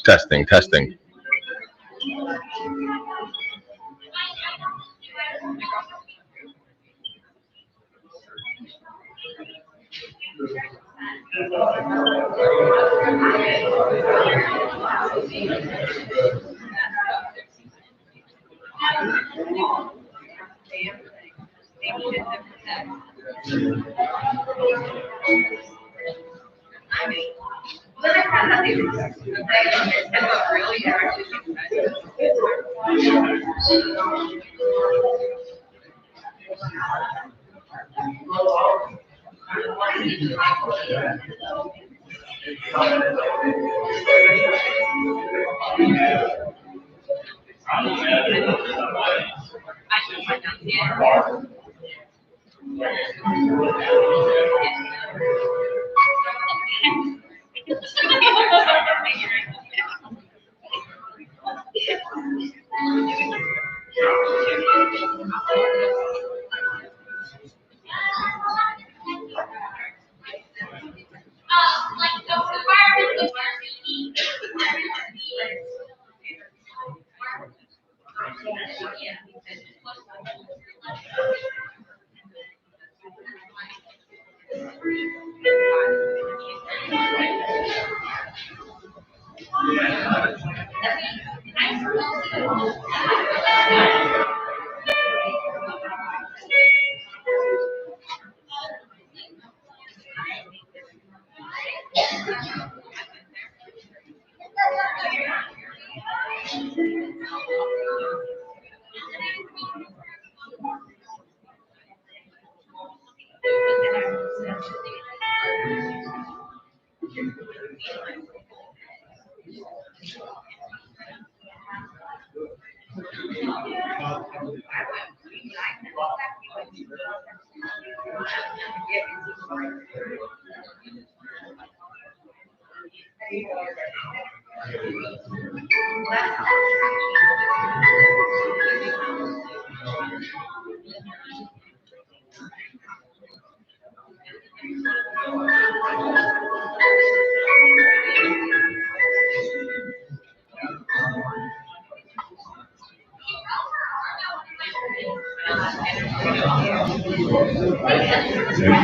Testing, testing.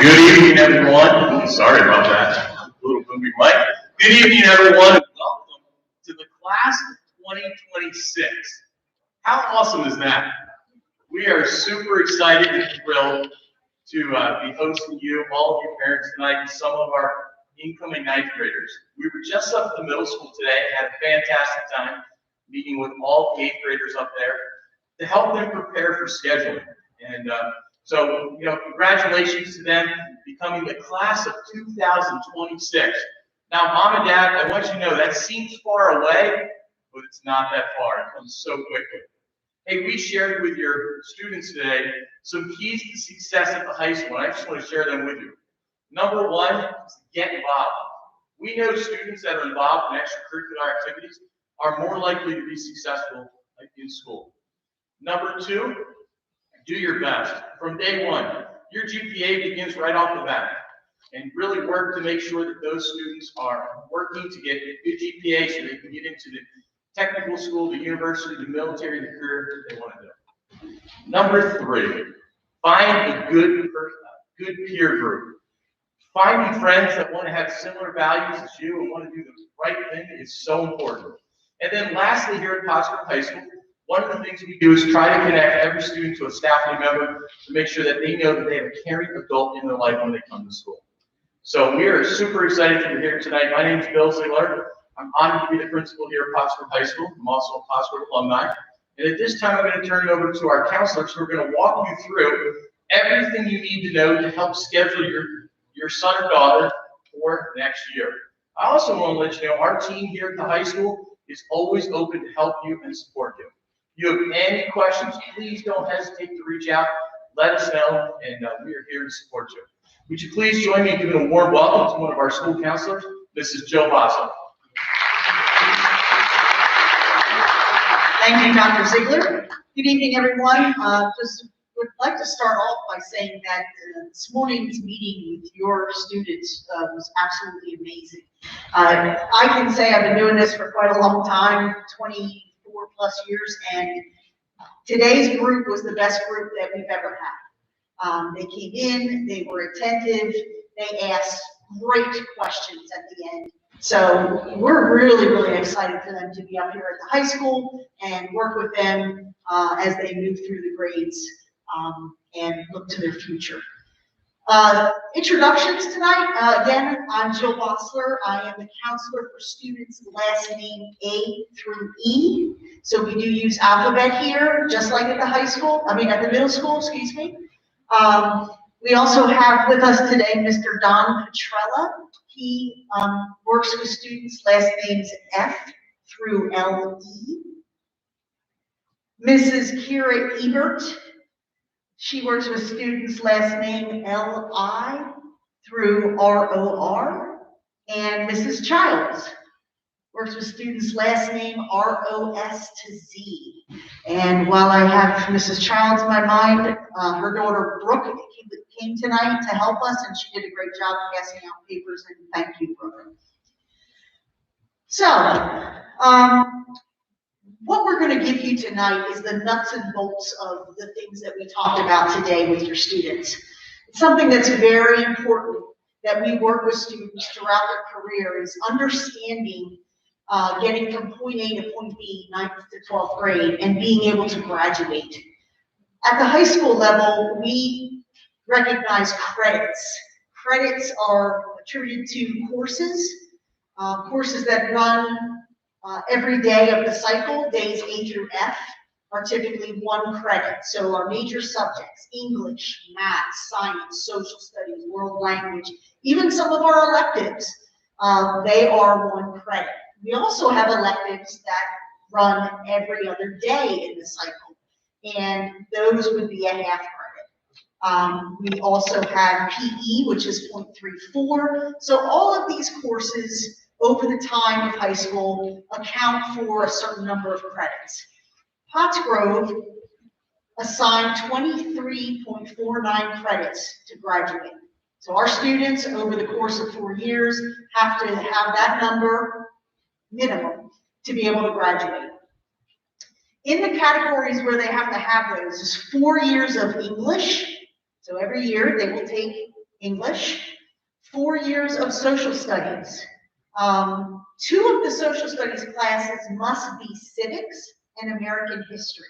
Good evening, everyone. Sorry about that. A little booming mic. Good evening, everyone, and welcome to the class of 2026. How awesome is that? We are super excited and thrilled to be hosting you, all of your parents tonight, and some of our incoming ninth graders. We were just up at the middle school today, had a fantastic time meeting with all the eighth graders up there to help them prepare for scheduling. And so, congratulations to them becoming the class of 2026. Now, Mom and Dad, I want you to know that seems far away, but it's not that far. It comes so quickly. Hey, we shared with your students today some keys to success at the high school, and I just want to share them with you. Number one is get involved. We know students that are involved in extracurricular activities are more likely to be successful in school. Number two, do your best. From day one, your GPA begins right off the bat. And really work to make sure that those students are working to get good GPA so they can get into the technical school, the university, the military, the career that they want to do. Number three, find a good peer group. Finding friends that want to have similar values as you and want to do the right thing is so important. And then lastly, here at Pottsville High School, one of the things we do is try to connect every student to a staff member to make sure that they know that they have a caring adult in their life when they come to school. So we are super excited to be here tonight. My name is Bill Ziegler. I'm honored to be the principal here at Pottsville High School. I'm also a Pottsville alumni. And at this time, I'm going to turn it over to our counselors who are going to walk you through everything you need to know to help schedule your son or daughter for next year. I also want to let you know our team here at the high school is always open to help you and support you. If you have any questions, please don't hesitate to reach out. Let us know, and we are here to support you. Would you please join me in giving a warm welcome to one of our school counselors, Mrs. Jill Boswell. Thank you, Dr. Ziegler. Good evening, everyone. Just would like to start off by saying that this morning's meeting with your students was absolutely amazing. I can say I've been doing this for quite a long time, 24 plus years, and today's group was the best group that we've ever had. They came in, they were attentive, they asked great questions at the end. So we're really, really excited for them to be up here at the high school and work with them as they move through the grades and look to their future. Introductions tonight. Again, I'm Jill Bossler. I am the counselor for students last name A through E. So we do use alphabet here, just like at the high school, at the middle school, excuse me. We also have with us today Mr. Don Petrella. He works with students last names F through LE. Mrs. Kira Ebert, she works with students last name LI through ROR. And Mrs. Childs works with students last name ROS to Z. And while I have Mrs. Childs in my mind, her daughter Brooke came tonight to help us, and she did a great job passing out papers, and thank you, Brooke. So, what we're going to give you tonight is the nuts and bolts of the things that we talked about today with your students. It's something that's very important that we work with students throughout their career is understanding getting from point A to point B, 9th to 12th grade, and being able to graduate. At the high school level, we recognize credits. Credits are attributed to courses, courses that run every day of the cycle. Days A through F are typically 1 credit. So our major subjects, English, math, science, social studies, world language, even some of our electives, they are 1 credit. We also have electives that run every other day in the cycle, and those would be a half credit. We also have PE, which is 0.34. So all of these courses over the time of high school account for a certain number of credits. Pottsgrove assigned 23.49 credits to graduate. So our students over the course of 4 years have to have that number minimum to be able to graduate. In the categories where they have to have those is 4 years of English. So every year they will take English. 4 years of social studies. 2 of the social studies classes must be civics and American history.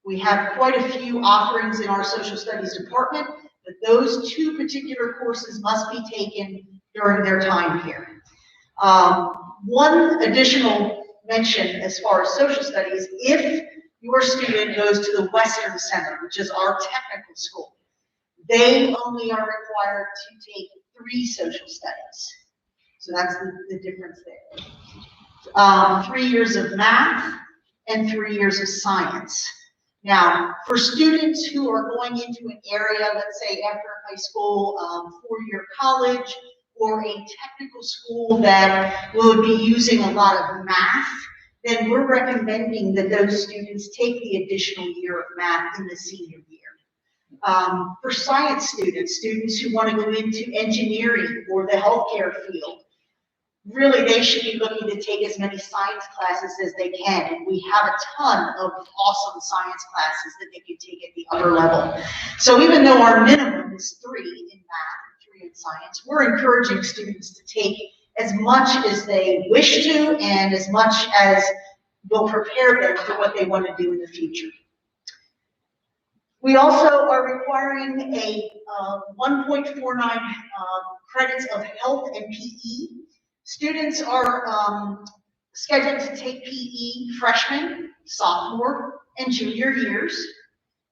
We have quite a few offerings in our social studies department, but those 2 particular courses must be taken during their time here. One additional mention as far as social studies, if your student goes to the Western Center, which is our technical school, they only are required to take 3 social studies. So that's the difference there. 3 years of math and 3 years of science. Now, for students who are going into an area, let's say after high school, 4-year college, or a technical school that will be using a lot of math, then we're recommending that those students take the additional year of math in the senior year. For science students, students who want to go into engineering or the healthcare field, really they should be looking to take as many science classes as they can. And we have a ton of awesome science classes that they can take at the upper level. So even though our minimum is 3 in math, in science, we're encouraging students to take as much as they wish to and as much as will prepare them for what they want to do in the future. We also are requiring a 1.49 credits of health and PE. Students are scheduled to take PE freshman, sophomore, and junior years,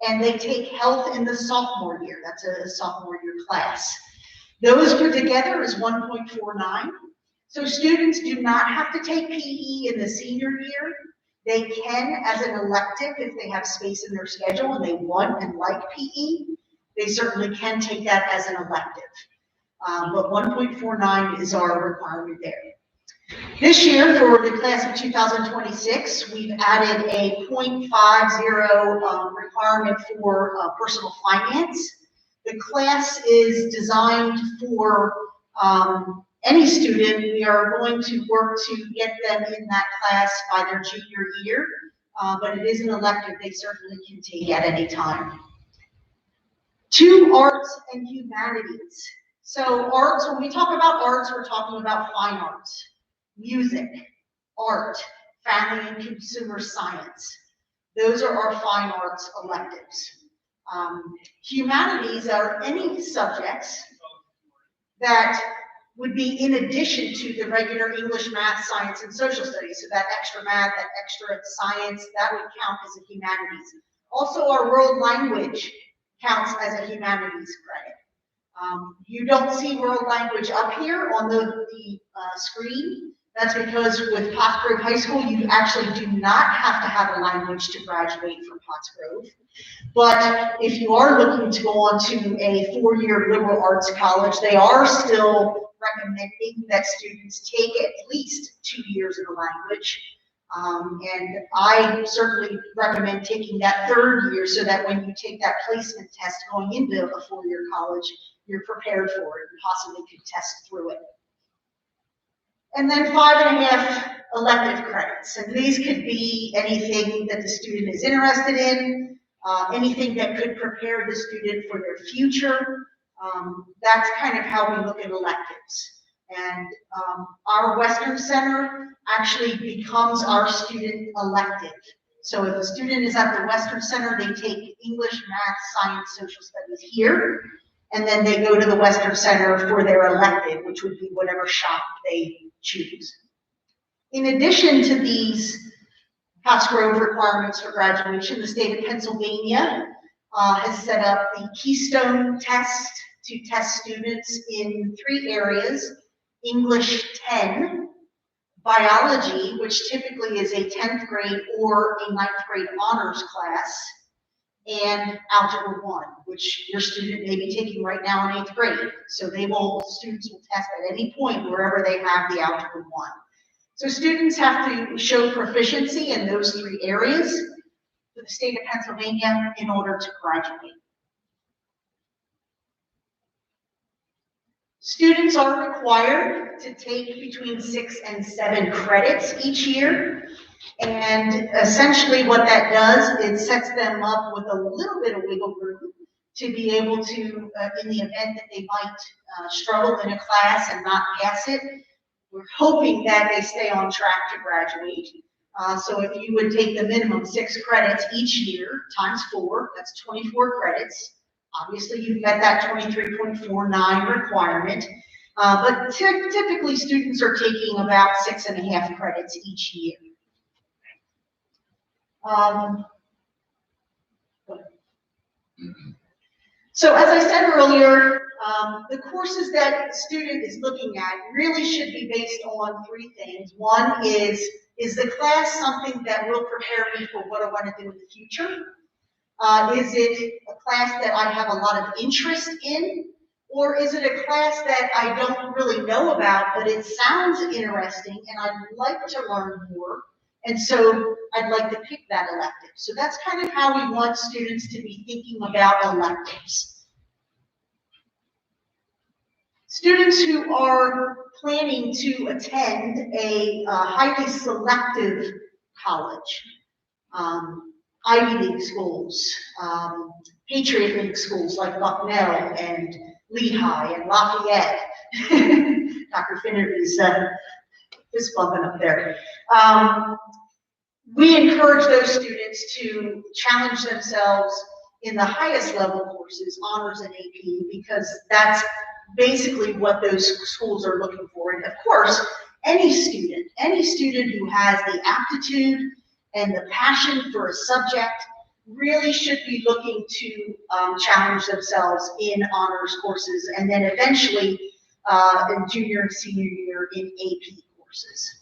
and they take health in the sophomore year. That's a sophomore year class. Those put together is 1.49. So students do not have to take PE in the senior year. They can as an elective if they have space in their schedule and they want and like PE. They certainly can take that as an elective. But 1.49 is our requirement there. This year, for the class of 2026, we've added a 0.50 requirement for personal finance. The class is designed for any student. We are going to work to get them in that class by their junior year, but it is an elective they certainly can take at any time. To arts and humanities. So arts, when we talk about arts, we're talking about fine arts, music, art, family and consumer science. Those are our fine arts electives. Humanities are any subjects that would be in addition to the regular English, math, science, and social studies. So that extra math, that extra science, that would count as a humanities. Also, our world language counts as a humanities credit. You don't see world language up here on the screen. That's because with Pottsgrove High School, you actually do not have to have a language to graduate from Pottsgrove. But if you are looking to go on to a four-year liberal arts college, they are still recommending that students take at least 2 years of the language. And I certainly recommend taking that third year so that when you take that placement test going into a four-year college, you're prepared for it and possibly could test through it. And then 5.5 elective credits. And these could be anything that the student is interested in, anything that could prepare the student for their future. That's kind of how we look at electives. And our Western Center actually becomes our student elective. So if a student is at the Western Center, they take English, math, science, social studies here, and then they go to the Western Center for their elective, which would be whatever shop they choose. In addition to these Pottsgrove requirements for graduation, the state of Pennsylvania has set up the Keystone Test to test students in 3 areas: English 10, biology, which typically is a 10th grade or a 9th grade honors class, and algebra 1, which your student may be taking right now in 8th grade. So students will test at any point wherever they have the algebra 1. So students have to show proficiency in those 3 areas for the state of Pennsylvania in order to graduate. Students are required to take between 6 and 7 credits each year. And essentially what that does, it sets them up with a little bit of wiggle room to be able to, in the event that they might struggle in a class and not pass it, we're hoping that they stay on track to graduate. So if you would take the minimum 6 credits each year times 4, that's 24 credits. Obviously, you've met that 23.49 requirement, but typically students are taking about 6.5 credits each year. So as I said earlier, the courses that the student is looking at really should be based on 3 things. One is the class something that will prepare me for what I want to do in the future? Is it a class that I have a lot of interest in? Or is it a class that I don't really know about, but it sounds interesting and I'd like to learn more? And so I'd like to pick that elective. So that's kind of how we want students to be thinking about electives. Students who are planning to attend a highly selective college, Ivy League schools, Patriot League schools like Bucknell and Lehigh and Lafayette. Dr. Finnerty's fist bumping up there. We encourage those students to challenge themselves in the highest level courses, honors and AP, because that's basically what those schools are looking for. And of course, any student who has the aptitude and the passion for a subject really should be looking to challenge themselves in honors courses, and then eventually in junior and senior year in AP courses.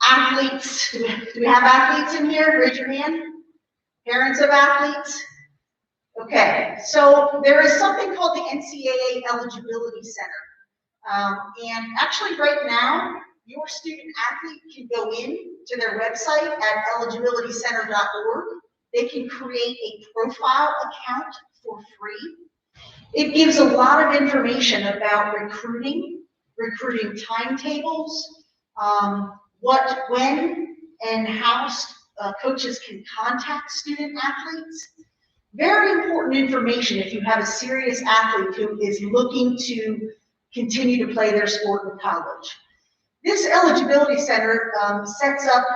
Athletes, do we have athletes in here? Raise your hand. Parents of athletes? Okay, so there is something called the Ncaa Eligibility Center. And actually right now, your student athlete can go in to their website at eligibilitycenter.org. They can create a profile account for free. It gives a lot of information about recruiting timetables, what, when, and how coaches can contact student athletes. Very important information if you have a serious athlete who is looking to continue to play their sport in college. This eligibility center sets up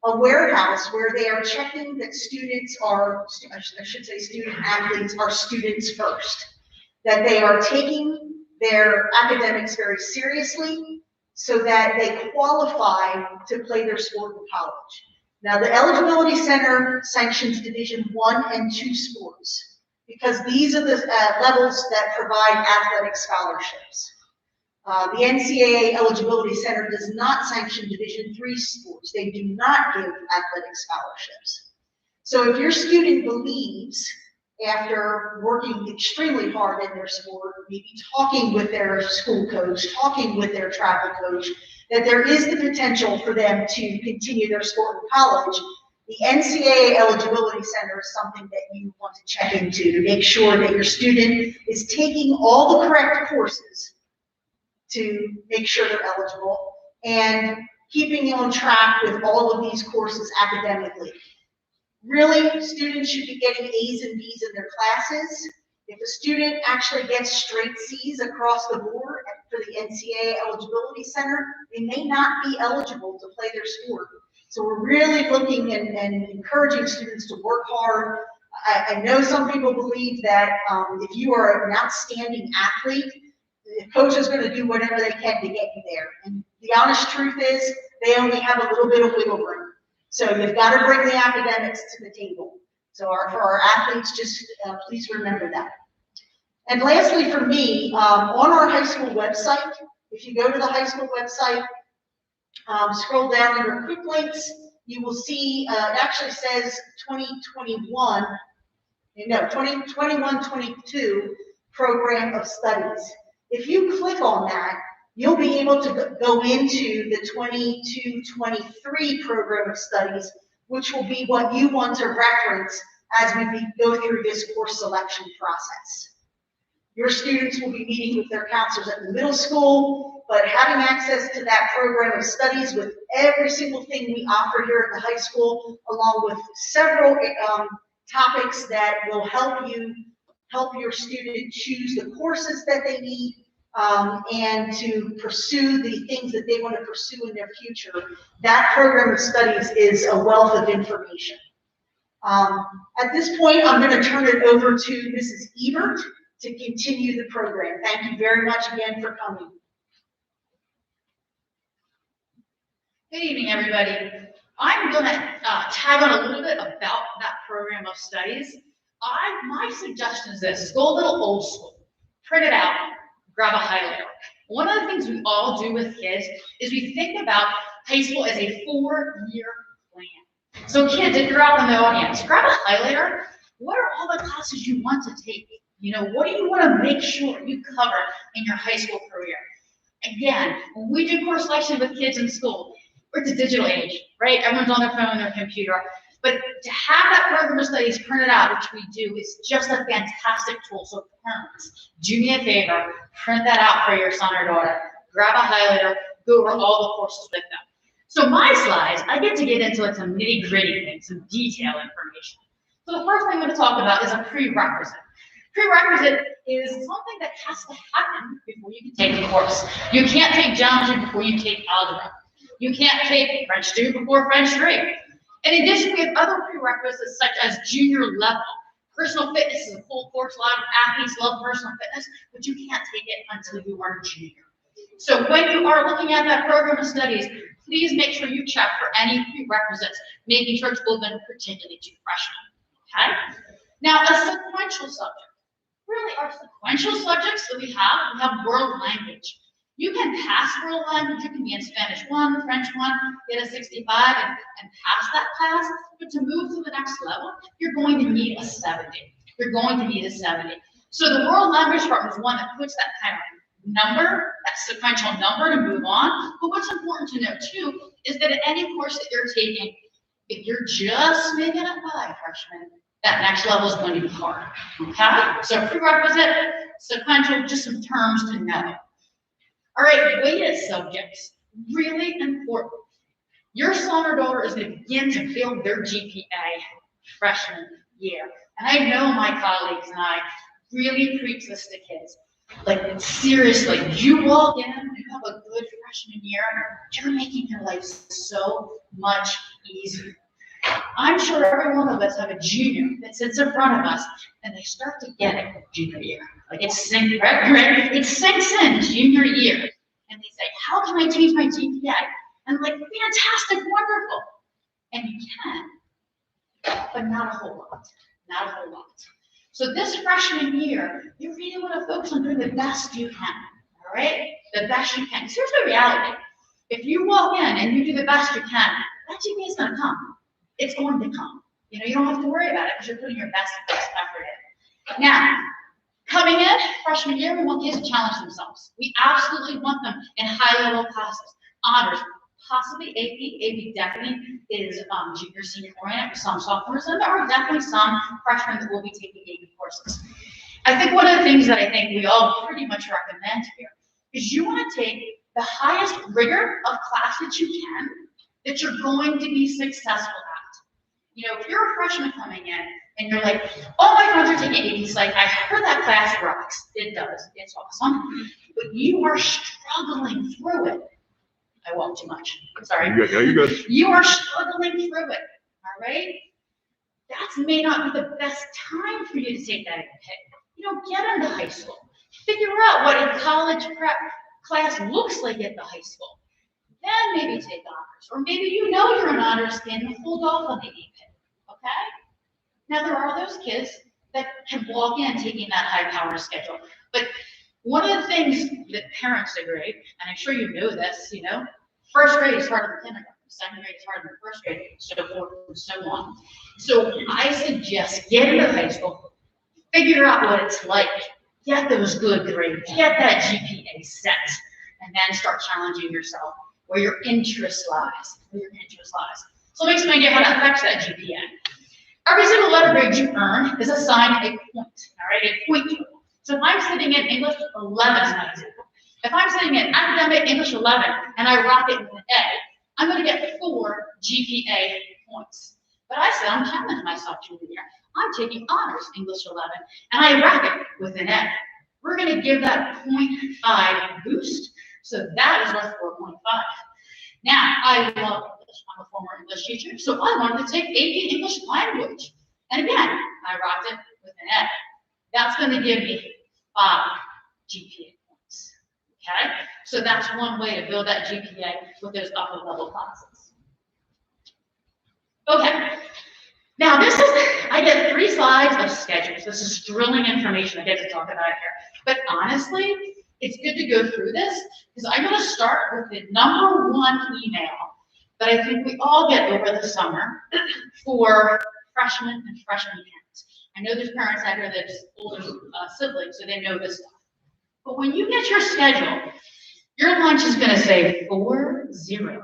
a warehouse where they are checking that students are, I should say student athletes are students first, that they are taking their academics very seriously so that they qualify to play their sport in college. Now, the Eligibility Center sanctions Division I and II sports because these are the levels that provide athletic scholarships. The Ncaa Eligibility Center does not sanction Division III sports. They do not give athletic scholarships. So if your student believes, after working extremely hard in their sport, maybe talking with their school coach, talking with their travel coach, that there is the potential for them to continue their sport in college, the Ncaa Eligibility Center is something that you want to check into to make sure that your student is taking all the correct courses to make sure they're eligible and keeping on track with all of these courses academically. Really, students should be getting A's and B's in their classes. If a student actually gets straight C's across the board for the Ncaa Eligibility Center, they may not be eligible to play their sport. So we're really looking and encouraging students to work hard. I know some people believe that if you are an outstanding athlete, the coach is going to do whatever they can to get you there. And the honest truth is, they only have a little bit of wiggle room. So you've got to bring the academics to the table. So for our athletes, just please remember that. And lastly, for me, on our high school website, if you go to the high school website, scroll down under quick links, you will see it actually says 2021-22 program of studies. If you click on that, you'll be able to go into the 22-23 program of studies, which will be what you want to reference as we go through this course selection process. Your students will be meeting with their counselors at the middle school, but having access to that program of studies with every single thing we offer here at the high school, along with several topics that will help your student choose the courses that they need, and to pursue the things that they want to pursue in their future. That program of studies is a wealth of information. At this point, I'm going to turn it over to Mrs. Ebert to continue the program. Thank you very much again for coming. Good evening, everybody. I'm going to tag on a little bit about that program of studies. My suggestion is this: go a little old school. Print it out, grab a highlighter. One of the things we all do with kids is we think about high school as a 4-year plan. So kids, if you're out in the audience, grab a highlighter. What are all the classes you want to take? You know, what do you want to make sure you cover in your high school career? Again, when we do course selection with kids in school, it's a digital age, right? Everyone's on their phone, their computer. But to have that program of studies printed out, which we do, is just a fantastic tool. So parents, do me a favor, print that out for your son or daughter. Grab a highlighter, go over all the courses with them. So my slides, I get into like some nitty-gritty things, some detailed information. So the first thing I'm going to talk about is a prerequisite. Prerequisite is something that has to happen before you can take the course. You can't take geometry before you take algebra. You can't take French 2 before French 3. In addition, we have other prerequisites such as junior level. Personal fitness is a full course. A lot of athletes love personal fitness, but you can't take it until you are a junior. So when you are looking at that program of studies, please make sure you check for any prerequisites, making sure it's open particularly to freshmen, okay? Now, a sequential subject. Really, our sequential subjects that we have world language. You can pass world language, you can be in Spanish 1, French 1, get a 65 and pass that class, but to move to the next level, you're going to need a 70. You're going to need a 70. So the world language department is one that puts that kind of number, that sequential number to move on. But what's important to know too, is that at any course that you're taking, if you're just making it by freshman, that next level is going to be hard, okay? So prerequisite, sequential, just some terms to know. All right, weighted subjects, really important. Your son or daughter is going to begin to build their GPA freshman year. And I know my colleagues and I really preach this to kids. Like, seriously, you walk in, you have a good freshman year, you're making your life so much easier. I'm sure every one of us have a junior that sits in front of us and they start to get it junior year. Like it sinks in junior year. And they say, how can I change my GPA? And I'm like, fantastic, wonderful. And you can, but not a whole lot, not a whole lot. So this freshman year, you really want to focus on doing the best you can, all right? The best you can. Here's the reality. If you walk in and you do the best you can, that GPA is going to come. It's going to come. You know, you don't have to worry about it because you're putting your best effort in. Now, coming in freshman year, we want kids to challenge themselves. We absolutely want them in high-level classes, honors, possibly AP. AP definitely is junior, senior oriented with some sophomores, and there are definitely some freshmen that will be taking AP courses. I think one of the things that I think we all pretty much recommend here is you want to take the highest rigor of class that you can, that you're going to be successful at. You know, if you're a freshman coming in and you're like, oh, my friends are taking AP Psych, I heard that class rocks. It does, it's awesome. But you are struggling through it. I walk too much, sorry. You're good. You are struggling through it, all right? That may not be the best time for you to take that AP. You know, get into high school. Figure out what a college prep class looks like at the high school. Then maybe take honors. Or maybe you know you're an honors kid and hold off on the AP, okay? Now there are those kids that can walk in taking that high power schedule. But one of the things that parents agree, and I'm sure you know this, you know, first grade is harder than kindergarten, second grade is harder than first grade, so forth and so on. So I suggest get into high school, figure out what it's like, get those good grades, get that GPA set, and then start challenging yourself where your interest lies, So let me explain to you how that affects that GPA. Every single letter grade you earn is assigned a point, all right, a point total. So if I'm sitting in English 11 is my example. If I'm sitting in academic English 11 and I rock it with an A, I'm going to get 4 GPA points. But I said I'm challenging myself junior year. I'm taking honors English 11 and I rock it with an A. We're going to give that 0.5 boost. So that is worth 4.5. Now, I love English. I'm a former English teacher, so I wanted to take AP English language. And again, I rocked it with an A. That's going to give me 5 GPA points. Okay? So that's one way to build that GPA with those upper level classes. Okay. Now this is, I get 3 slides of schedules. This is thrilling information I get to talk about here. But honestly, it's good to go through this because I'm going to start with the number 1 email that I think we all get over the summer for freshmen and freshman parents. I know there's parents out here that's older siblings, so they know this stuff. But when you get your schedule, your lunch is going to say 4-0.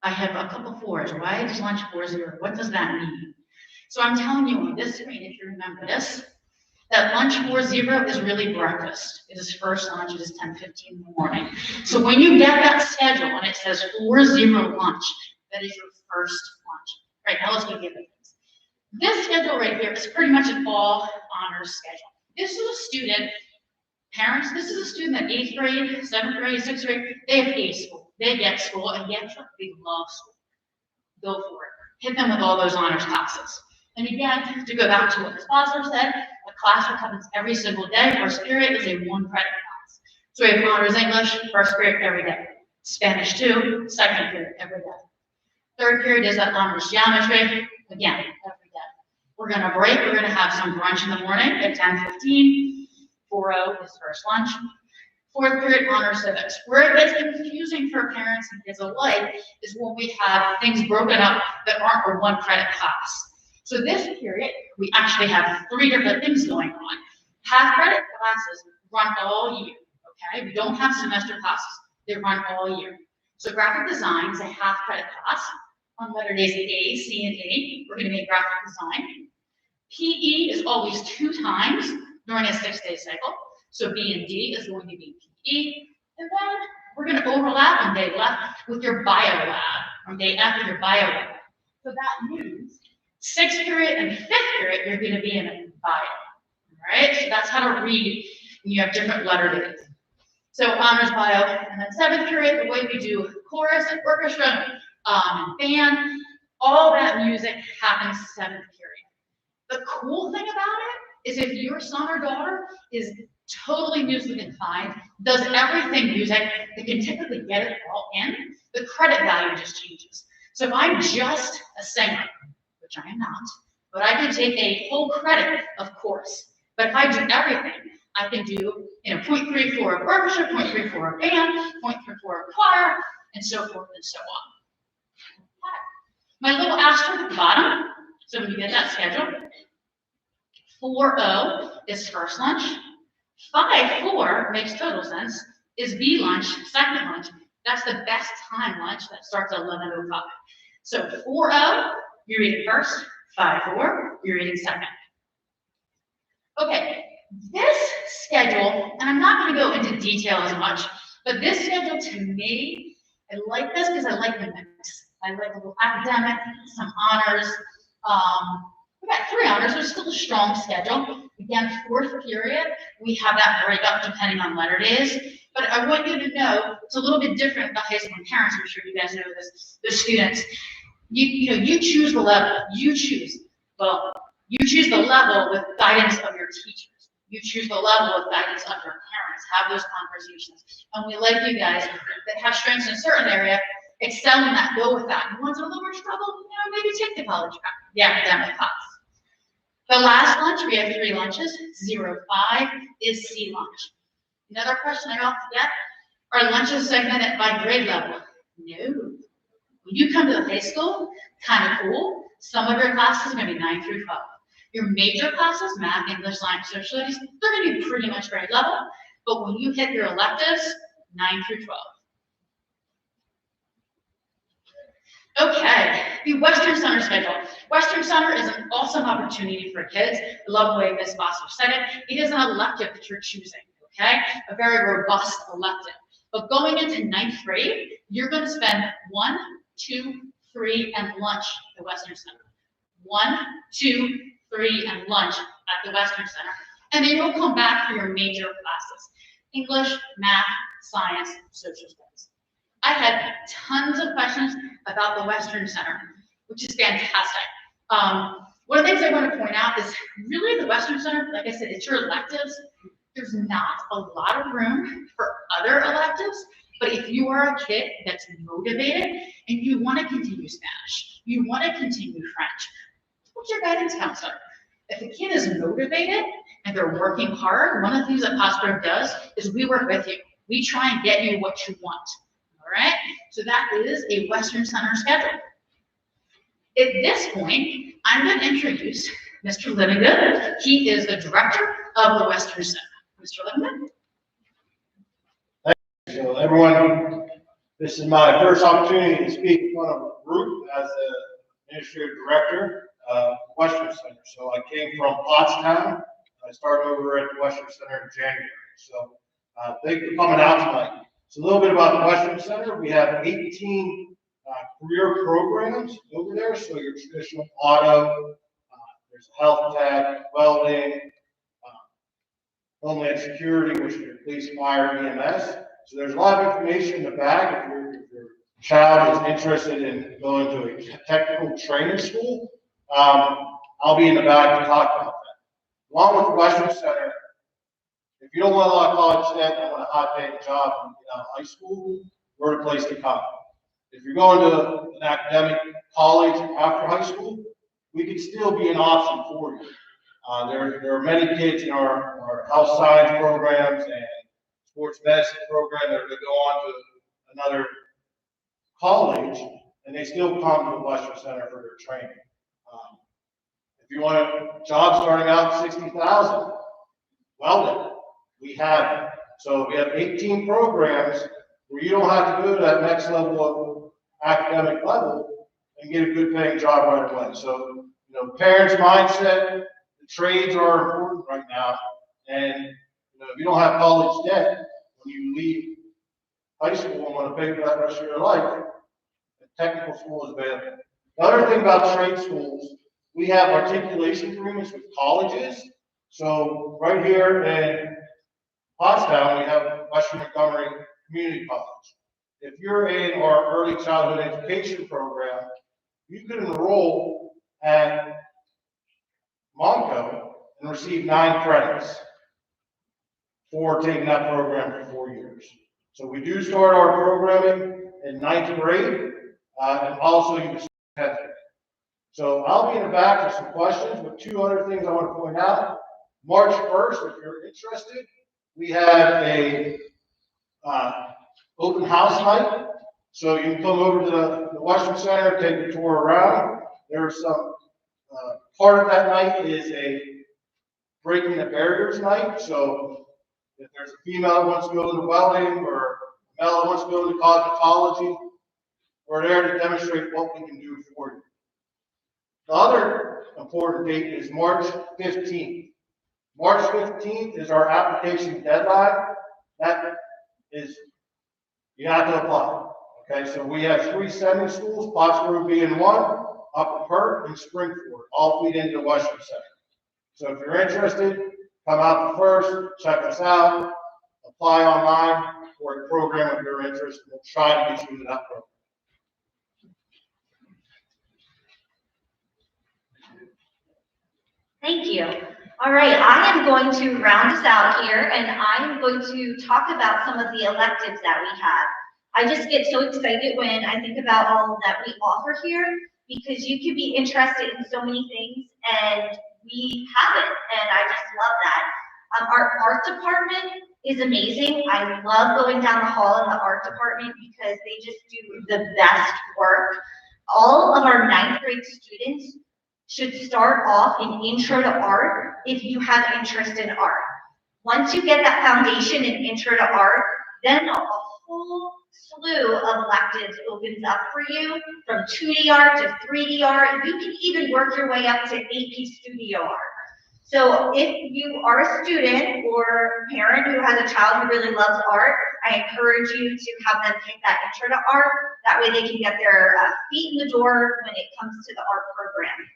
I have a couple 4s. Why is lunch 4-0? What does that mean? So I'm telling you on this screen, if you remember this, that lunch 4-0 is really breakfast. It is first lunch. It is 10:15 in the morning. So when you get that schedule and it says 4-0 lunch, that is your first lunch. All right, now let's go get it. This schedule right here is pretty much an all honors schedule. This is a student, parents, this is a student at 8th grade, 7th grade, 6th grade. They have A school. They get school, and guess what? They love school. Go for it. Hit them with all those honors classes. And again, to go back to what the sponsor said, a class that happens every single day. First period is a 1 credit class. So we have honors English, first period every day. Spanish 2, second period every day. Third period is that honors geometry, again, every day. We're gonna break, we're gonna have some brunch in the morning at 10:15. 4:00 is first lunch. Fourth period, honor civics. Where it gets confusing for parents and kids alike is when we have things broken up that aren't a 1 credit class. So this period, we actually have 3 different things going on. Half credit classes run all year, okay? We don't have semester classes, they run all year. So graphic design is a half credit class. On letter days A, C, and A, we're gonna make graphic design. PE is always 2 times during a 6-day cycle. So B and D is going to be PE. And then we're gonna overlap on day left with your bio lab, on day F with your bio lab. So that means 6th period and 5th period, you're gonna be in a bio, all right? So that's how to read when you have different letter days. So honors bio, and then 7th period, the way we do chorus and orchestra, and band, all that music happens 7th period. The cool thing about it is if your son or daughter is totally music inclined, does everything music, they can typically get it all in, the credit value just changes. So if I'm just a singer, which I am not, but I can take a whole credit of course. But if I do everything, I can do 0.34 of orchestra, 0.34 of band, 0.34 of choir, and so forth and so on. My little asterisk at the bottom, so when you get that schedule, 4:00 is first lunch, 5:04 makes total sense, is B lunch, second lunch. That's the best time lunch that starts at 11:05. So 4:00, you're reading first, 5:04, you're reading second. Okay, this schedule, and I'm not going to go into detail as much, but this schedule to me, I like this because I like the mix. I like a little academic, some honors. We've got 3 honors, there's still a strong schedule. Again, 4th period, we have that breakup depending on letter days. But I want you to know, it's a little bit different about high school parents, I'm sure you guys know this, the students. You choose the level, you choose the level with guidance of your teachers. You choose the level with guidance of your parents, have those conversations. And we like you guys that have strengths in a certain area, excel in that, go with that. You want a little more trouble, maybe take the college track, the academic class. The last lunch, we have 3 lunches. 0:05 is C lunch. Another question I often get, are lunches segmented by grade level? No. When you come to the high school, kind of cool, some of your classes are gonna be 9 through 12. Your major classes, math, English, science, social studies, they're gonna be pretty much grade level. But when you hit your electives, 9 through 12. Okay, the Western Center schedule. Western Center is an awesome opportunity for kids. I love the way Ms. Bosser said it. It is an elective that you're choosing, okay? A very robust elective. But going into 9th grade, you're gonna spend 1, 2, 3, and lunch at the Western Center. 1, 2, 3, and lunch at the Western Center. And then you'll come back for your major classes. English, math, science, social studies. I had tons of questions about the Western Center, which is fantastic. One of the things I want to point out is really the Western Center, like I said, it's your electives. There's not a lot of room for other electives, but if you are a kid that's motivated and you want to continue Spanish, you want to continue French, what's your guidance counselor? If the kid is motivated and they're working hard, one of the things that Prospero does is we work with you. We try and get you what you want. All right, so that is a Western Center schedule. At this point, I'm going to introduce Mr. Livingston. He is the director of the Western Center. Mr. Livingston. Thank you. So everyone, this is my first opportunity to speak in front of a group as the administrative director of Western Center. So I came from Pottstown. I started over at the Western Center in January. So thank you for coming out tonight. So a little bit about the Western Center. We have 18 career programs over there. So your traditional auto, there's health tech, welding, Homeland Security, which is your police, fire, EMS. So there's a lot of information in the back. If your child is interested in going to a technical training school, I'll be in the back to talk about that. Along with the Western Center, If you don't want a lot of college debt and want a high-paying job when you get out of high school, we're the place to come. If you're going to an academic college after high school, we could still be an option for you. There are many kids in our health science programs and sports medicine program that are going to go on to another college, and they still come to the Western Center for their training. If you want a job starting out at $60,000, well then, we have it. So we have 18 programs where you don't have to go to that next level of academic level and get a good paying job right away. So, you know, parents' mindset, the trades are important right now. And, you know, if you don't have college debt, when you leave high school and want to pay for that rest of your life, the technical school is available. The other thing about trade schools, we have articulation agreements with colleges. So right here in Pottstown, we have Western Montgomery Community College. If you're in our early childhood education program, you could enroll at Monco and receive 9 credits for taking that program for 4 years. So we do start our programming in 9th grade, and also you can start 10th grade. So I'll be in the back for some questions, but 2 other things I want to point out. March 1st, if you're interested, we have a open house night. So you can come over to the Western Center, take a tour around. There's some, part of that night is a breaking the barriers night. So if there's a female that wants to go into welding or a male that wants to go into cosmetology, we're there to demonstrate what we can do for you. The other important date is March 15th. March 15th is our application deadline. That is, you have to apply. Okay, so we have 3 sending schools, Pottsboro being one, Upper Perth, and Springford, all feed into Western Center. So if you're interested, come out first, check us out, apply online for a program of your interest, and we'll try to get you into that program. Thank you. All right, I am going to round us out here, and I'm going to talk about some of the electives that we have. I just get so excited when I think about all that we offer here, because you can be interested in so many things, and we have it, and I just love that. Our art department is amazing. I love going down the hall in the art department because they just do the best work. All of our 9th grade students should start off in Intro to Art if you have interest in art. Once you get that foundation in Intro to Art, then a whole slew of electives opens up for you, from 2D art to 3D art. You can even work your way up to AP Studio Art. So if you are a student or a parent who has a child who really loves art, I encourage you to have them take that Intro to Art. That way they can get their feet in the door when it comes to the art program.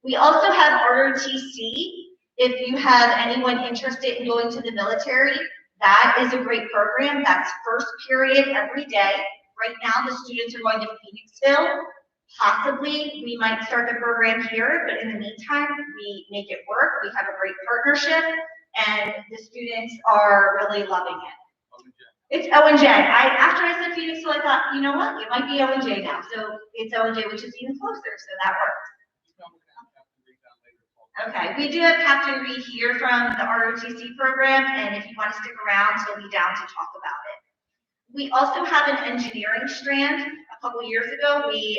We also have ROTC. If you have anyone interested in going to the military, that is a great program. That's first period every day. Right now, the students are going to Phoenixville. Possibly, we might start the program here, but in the meantime, we make it work. We have a great partnership, and the students are really loving it. It's O&J. After I said Phoenixville, I thought, you know what? It might be O&J now. So it's O&J, which is even closer, so that works. Okay, we do have Captain Reed here from the ROTC program, and if you want to stick around, he'll be down to talk about it. We also have an engineering strand. A couple years ago, we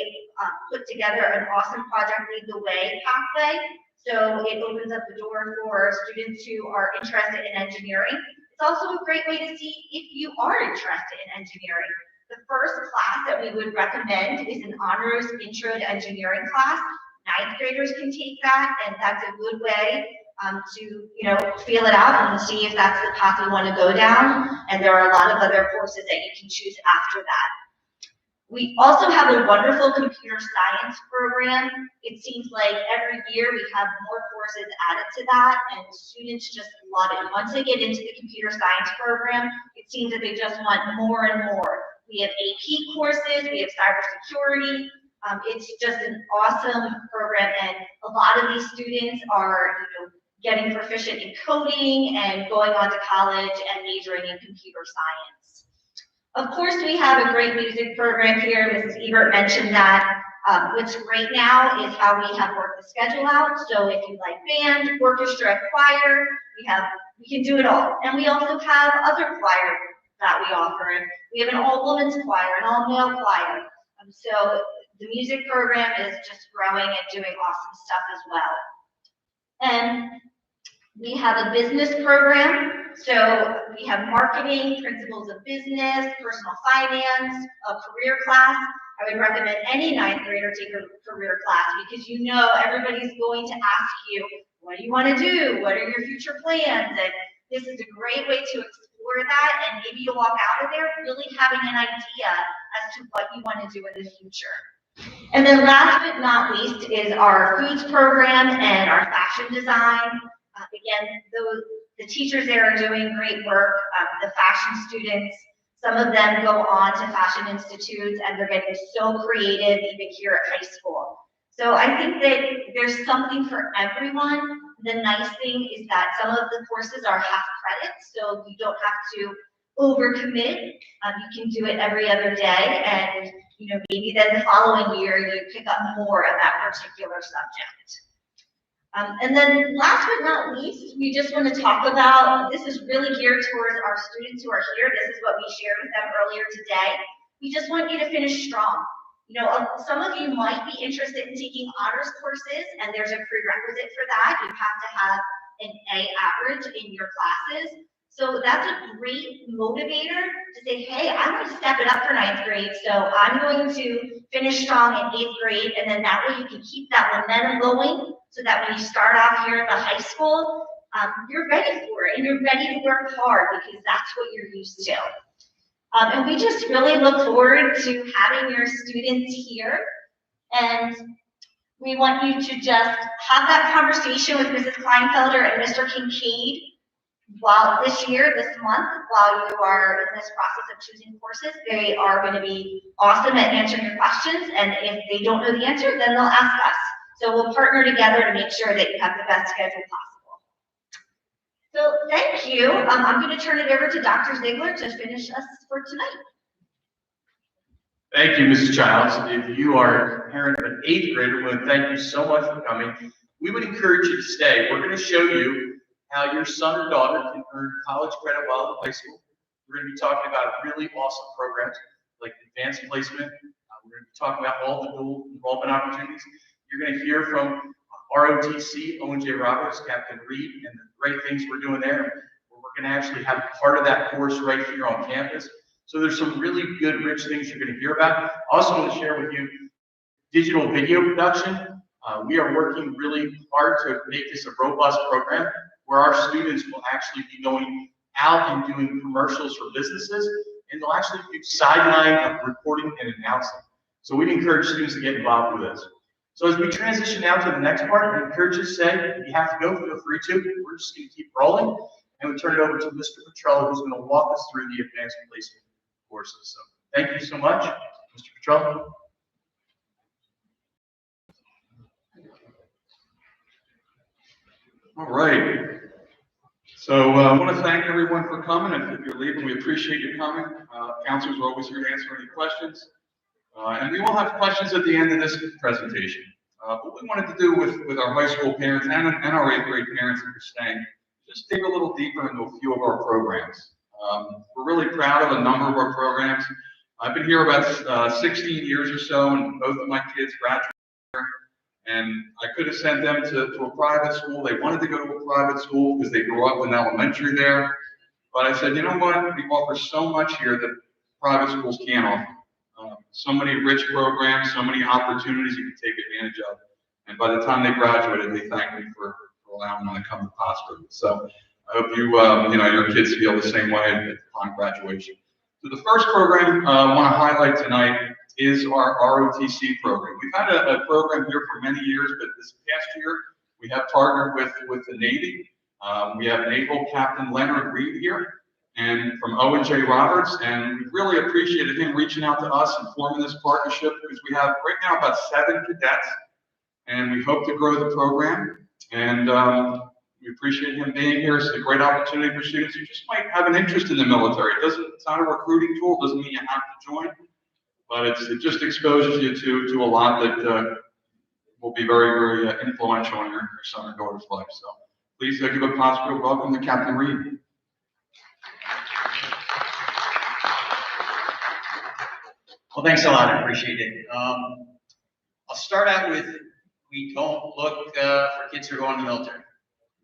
put together an awesome Project Lead the Way pathway. So it opens up the door for students who are interested in engineering. It's also a great way to see if you are interested in engineering. The first class that we would recommend is an honors intro to engineering class. 9th graders can take that, and that's a good way to feel it out and see if that's the path you want to go down. And there are a lot of other courses that you can choose after that. We also have a wonderful computer science program. It seems like every year we have more courses added to that, and students just love it. Once they get into the computer science program, it seems that they just want more and more. We have AP courses, we have cybersecurity. It's just an awesome program, and a lot of these students are getting proficient in coding and going on to college and majoring in computer science. Of course, we have a great music program here. Mrs. Ebert mentioned that. What's great now is how we have worked the schedule out. So if you like band, orchestra, choir, we can do it all. And we also have other choir that we offer. We have an all-women's choir, an all-male choir. So the music program is just growing and doing awesome stuff as well. And we have a business program. So we have marketing, principles of business, personal finance, a career class. I would recommend any 9th grader take a career class because you know everybody's going to ask you, what do you want to do? What are your future plans? And this is a great way to explore that, and maybe you'll walk out of there really having an idea as to what you want to do in the future. And then last but not least is our foods program and our fashion design. Again, the teachers there are doing great work. The fashion students, some of them go on to fashion institutes and they're getting so creative even here at high school. So I think that there's something for everyone. The nice thing is that some of the courses are half credit, so you don't have to overcommit. You can do it every other day, and maybe then the following year you pick up more of that particular subject. And then last but not least, we just want to talk about, this is really geared towards our students who are here. This is what we shared with them earlier today. We just want you to finish strong. Some of you might be interested in taking honors courses, and there's a prerequisite for that. You have to have an A average in your classes. So that's a great motivator to say, hey, I want to step it up for 9th grade, so I'm going to finish strong in 8th grade, and then that way you can keep that momentum going so that when you start off here at the high school, you're ready for it, and you're ready to work hard because that's what you're used to. And we just really look forward to having your students here, and we want you to just have that conversation with Mrs. Kleinfelder and Mr. Kincaid this month, while you are in this process of choosing courses. They are going to be awesome at answering your questions, and if they don't know the answer, then they'll ask us. So we'll partner together to make sure that you have the best schedule possible. So thank you. I'm going to turn it over to Dr. Ziegler to finish us for tonight. Thank you, Mrs. Childs. If you are a parent of an 8th grader, we want to thank you so much for coming. We would encourage you to stay. We're going to show you how your son or daughter can earn college credit while in high school. We're going to be talking about really awesome programs like advanced placement. We're going to be talking about all the dual enrollment opportunities. You're going to hear from ROTC, Owen J. Roberts, Captain Reed, and the great things we're doing there. We're going to actually have part of that course right here on campus. So there's some really good, rich things you're going to hear about. I also want to share with you digital video production. We are working really hard to make this a robust program where our students will actually be going out and doing commercials for businesses, and they'll actually do sideline of reporting and announcing. So we'd encourage students to get involved with this. So as we transition now to the next part, I encourage you to say, if you have to go, feel free to. We're just going to keep rolling, and we turn it over to Mr. Petrella, who's going to walk us through the advanced placement courses. So thank you so much, Mr. Petrella. All right. So I want to thank everyone for coming. If you're leaving, we appreciate you coming. Counselors are always here to answer any questions. And we will have questions at the end of this presentation. What we wanted to do with our high school parents and our 8th grade parents that are staying, just dig a little deeper into a few of our programs. We're really proud of a number of our programs. I've been here about 16 years or so, and both of my kids graduated here. And I could have sent them to a private school. They wanted to go to a private school because they grew up in elementary there. But I said, you know what? We offer so much here that private schools can't offer. So many rich programs, so many opportunities you can take advantage of. And by the time they graduated, they thanked me for allowing them to come to Pottsville. So I hope your kids feel the same way upon graduation. So the first program I want to highlight tonight is our ROTC program. We've had a program here for many years, but this past year we have partnered with the Navy. We have Naval Captain Leonard Reed here, and from Owen J. Roberts, and we really appreciated him reaching out to us and forming this partnership because we have right now about 7 cadets, and we hope to grow the program. And We appreciate him being here. It's a great opportunity for students who just might have an interest in the military. It's not a recruiting tool. It doesn't mean you have to join, but it just exposes you to a lot that will be very, very influential in your son or daughter's life. So please give a positive welcome to Captain Reed. Well, thanks a lot. I appreciate it. I'll start out with, we don't look for kids who are going to the military.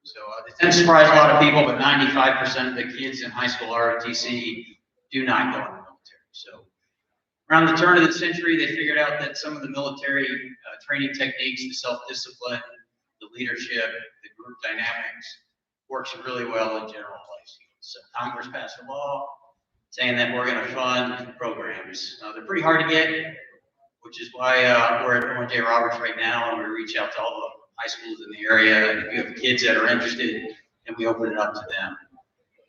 So it tends to surprise a lot of people, but 95% of the kids in high school ROTC do not go in the military. So around the turn of the century, they figured out that some of the military training techniques, the self-discipline, the leadership, the group dynamics, works really well in general life skills. So Congress passed a law saying that we're going to fund programs. They're pretty hard to get, which is why we're at J. Roberts right now, and we reach out to all the high schools in the area. And if you have kids that are interested, and we open it up to them.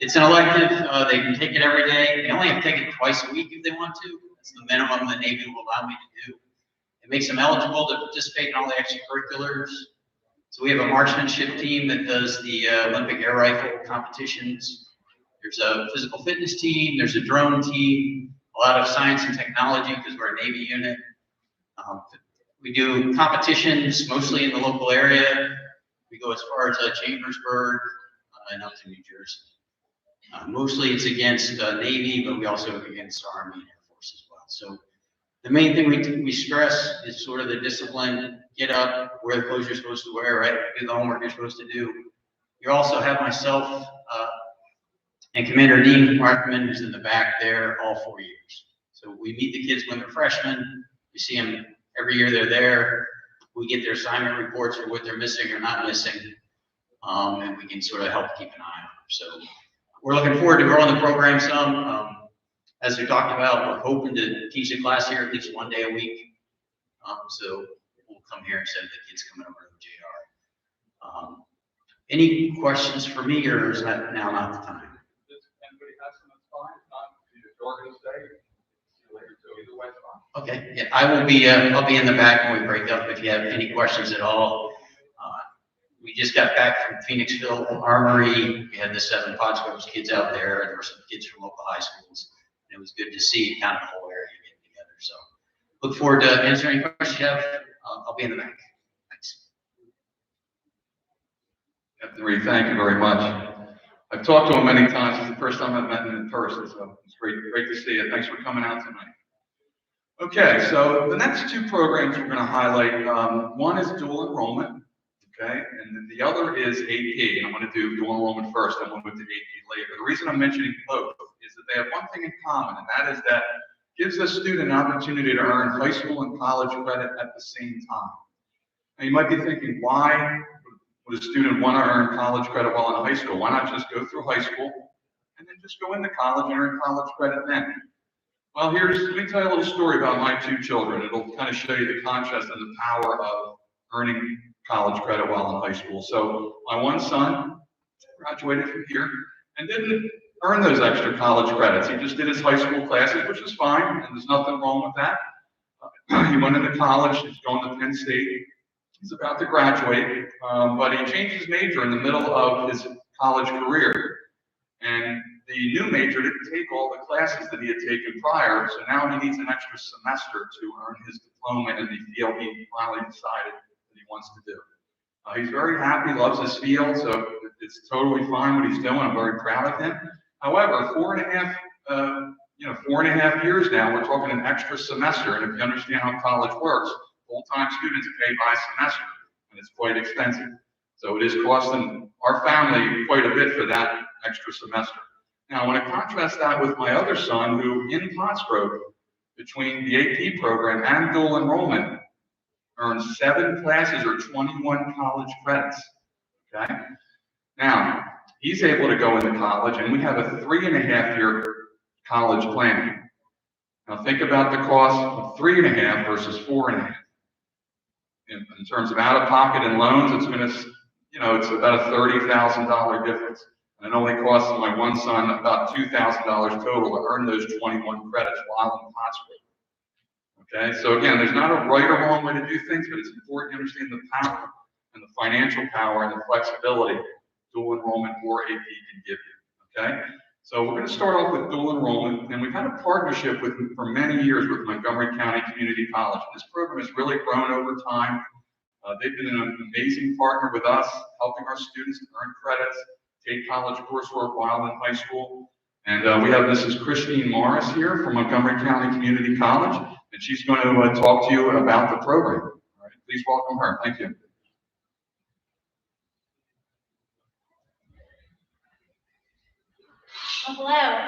It's an elective. They can take it every day. They only have to take it twice a week if they want to. That's the minimum the Navy will allow me to do. It makes them eligible to participate in all the extracurriculars. So we have a marksmanship team that does the Olympic air rifle competitions. There's a physical fitness team. There's a drone team. A lot of science and technology because we're a Navy unit. We do competitions mostly in the local area. We go as far as Chambersburg and up to New Jersey. Mostly it's against Navy, but we also have against Army and Air Force as well. So the main thing we stress is sort of the discipline, get up, wear the clothes you're supposed to wear, right? Do the homework you're supposed to do. You also have myself and Commander Dean Markman, who's in the back there, all 4 years. So we meet the kids when they're freshmen. We see them every year they're there. We get their assignment reports for what they're missing or not missing. And we can sort of help keep an eye on them. So we're looking forward to growing the program some. As we talked about, we're hoping to teach a class here at least one day a week. So we'll come here instead of the kids coming over to JR. Any questions for me, or is that now not the time? Anybody has some, that's fine. You're going to stay. See you later. So either way, it's fine. Okay. Yeah, I will be. I'll be in the back when we break up. If you have any questions at all. We just got back from Phoenixville Armory. We had the 7 Pottsville kids out there. There were some kids from local high schools. And it was good to see kind of the whole area getting together. So look forward to answering any questions you have. I'll be in the back. Thanks. Captain Reed, thank you very much. I've talked to him many times. It's the first time I've met him in person, so it's great to see you. Thanks for coming out tonight. Okay, so the next 2 programs we're going to highlight, one is dual enrollment, okay, and the other is AP. And I'm going to do dual enrollment first, and we'll move to AP later. The reason I'm mentioning both is that they have one thing in common, and that is that it gives a student an opportunity to earn high school and college credit at the same time. Now, you might be thinking, why would a student want to earn college credit while in high school? Why not just go through high school and then just go into college and earn college credit then? Well, let me tell you a little story about my 2 children. It'll kind of show you the contrast and the power of earning college credit while in high school. So my one son graduated from here and didn't earn those extra college credits. He just did his high school classes, which is fine, and there's nothing wrong with that. He went into college. He's going to Penn State. He's about to graduate, but he changed his major in the middle of his college career. And the new major didn't take all the classes that he had taken prior, so now he needs an extra semester to earn his diploma in the field he finally decided that he wants to do. He's very happy, loves his field, so it's totally fine what he's doing. I'm very proud of him. However, 4.5 years now, we're talking an extra semester, and if you understand how college works, full-time students pay by semester, and it's quite expensive. So it is costing our family quite a bit for that extra semester. Now, I want to contrast that with my other son, who in Pottsgrove, between the AP program and dual enrollment, earns 7 classes or 21 college credits, okay? Now, he's able to go into college, and we have a 3.5-year college plan. Now, think about the cost of 3.5 versus 4.5. In terms of out-of-pocket and loans, it's going to, it's about a $30,000 difference. And it only costs my one son about $2,000 total to earn those 21 credits while in Pottsgrove. Okay, so again, there's not a right or wrong way to do things, but it's important to understand the power and the financial power and the flexibility dual enrollment or AP can give you, okay? So we're going to start off with dual enrollment, and we've had a partnership for many years with Montgomery County Community College. This program has really grown over time. They've been an amazing partner with us, helping our students to earn credits, take college coursework while in high school. And we have Mrs. Christine Morris here from Montgomery County Community College, and she's going to talk to you about the program. All right, please welcome her. Thank you. Well, hello.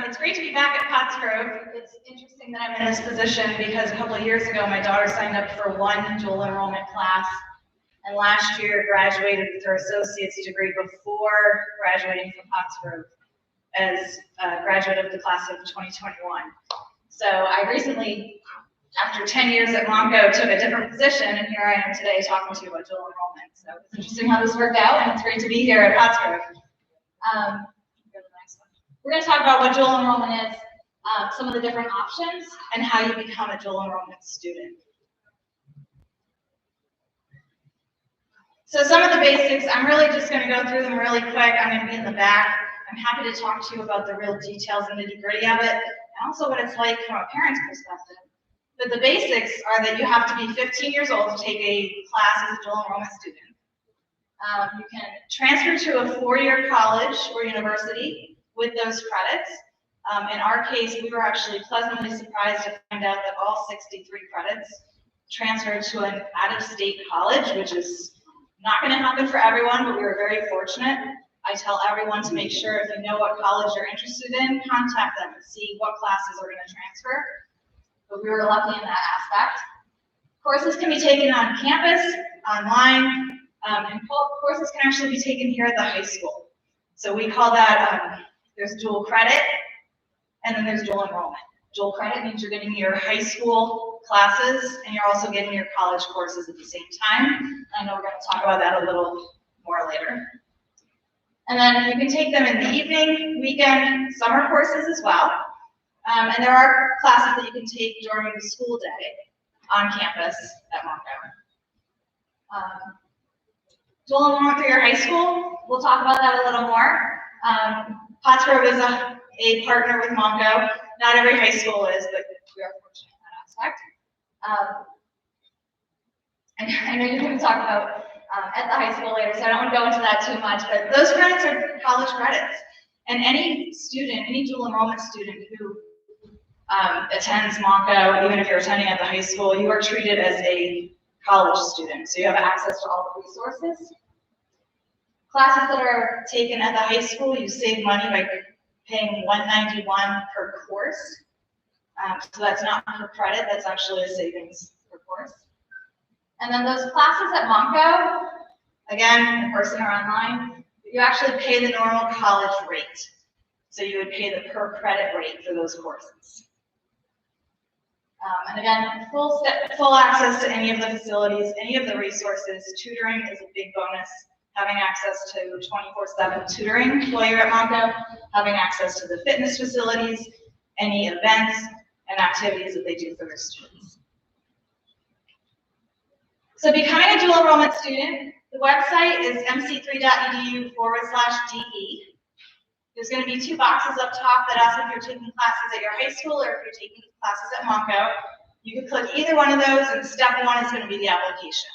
It's great to be back at Pottsgrove. It's interesting that I'm in this position because a couple of years ago, my daughter signed up for one dual enrollment class, and last year graduated with her associate's degree before graduating from Pottsgrove as a graduate of the class of 2021. So I recently, after 10 years at Ncaa, took a different position, and here I am today talking to you about dual enrollment. So it's interesting how this worked out, and it's great to be here at Pottsgrove. We're going to talk about what dual enrollment is, some of the different options, and how you become a dual enrollment student. So some of the basics, I'm really just going to go through them really quick. I'm going to be in the back. I'm happy to talk to you about the real details and nitty-gritty of it, and also what it's like from a parent's perspective. But the basics are that you have to be 15 years old to take a class as a dual enrollment student. You can transfer to a four-year college or university with those credits. In our case, we were actually pleasantly surprised to find out that all 63 credits transferred to an out-of-state college, which is not going to happen for everyone, but we were very fortunate. I tell everyone to make sure if you know what college you're interested in, contact them and see what classes are going to transfer. But we were lucky in that aspect. Courses can be taken on campus, online, and courses can actually be taken here at the high school. So we call that, there's dual credit, and then there's dual enrollment. Dual credit means you're getting your high school classes, and you're also getting your college courses at the same time. I know we're going to talk about that a little more later. And then you can take them in the evening, weekend, summer courses as well. And there are classes that you can take during the school day on campus at Ncaa. Dual enrollment through your high school, we'll talk about that a little more. Pottsgrove is a partner with Ncaa. Not every high school is, but we are fortunate in that aspect. And I know you're going to talk about at the high school later, so I don't want to go into that too much, but those credits are college credits. And any student, any dual enrollment student who attends Ncaa, even if you're attending at the high school, you are treated as a college student. So you have access to all the resources. Classes that are taken at the high school, you save money by paying $191 per course. So that's not per credit, that's actually a savings per course. And then those classes at Ncaa, again, in person or online, you actually pay the normal college rate. So you would pay the per credit rate for those courses. And again, full access to any of the facilities, any of the resources. Tutoring is a big bonus. Having access to 24/7 tutoring while you're at Ncaa, having access to the fitness facilities, any events and activities that they do for their students. So becoming a dual enrollment student, the website is mc3.edu/DE. There's going to be two boxes up top that ask if you're taking classes at your high school or if you're taking classes at Ncaa. You can click either one of those, and step one is going to be the application.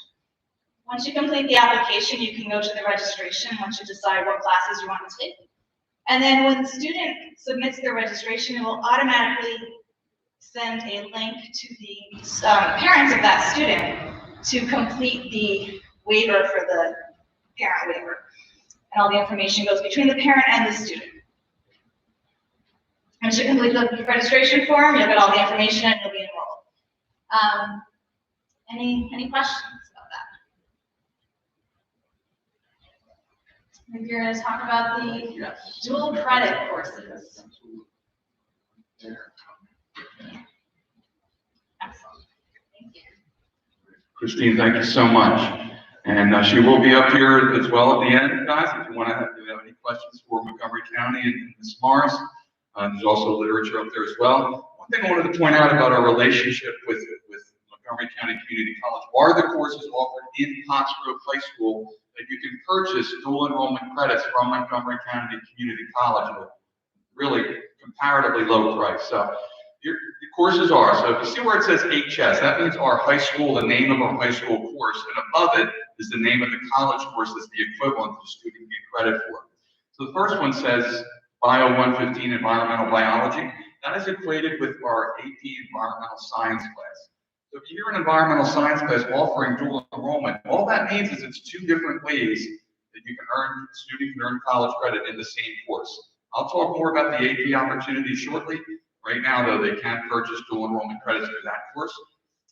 Once you complete the application, you can go to the registration once you decide what classes you want to take. And then when the student submits their registration, it will automatically send a link to the parents of that student to complete the waiver for the parent waiver. And all the information goes between the parent and the student. Once you complete the registration form, you'll get all the information and you'll be enrolled. Any questions about that? If you're going to talk about the dual credit courses. Excellent. Thank you. Christine, thank you so much. And she will be up here as well at the end, guys, if you want to have any questions for Montgomery County and Ms. Morris. There's also literature up there as well. One thing I wanted to point out about our relationship with Montgomery County Community College are the courses offered in Pottsgrove High School that you can purchase dual enrollment credits from Montgomery County Community College at a really comparatively low price. So your courses are, so if you see where it says HS, that means our high school, the name of our high school course, and above it is the name of the college course that's the equivalent the student can get credit for. So the first one says Bio 115 Environmental Biology. That is equated with our AP Environmental Science class. So if you hear an environmental science class offering dual enrollment, all that means is it's two different ways that you can earn, a student can earn college credit in the same course. I'll talk more about the AP opportunity shortly. Right now, though, they can purchase dual enrollment credits for that course.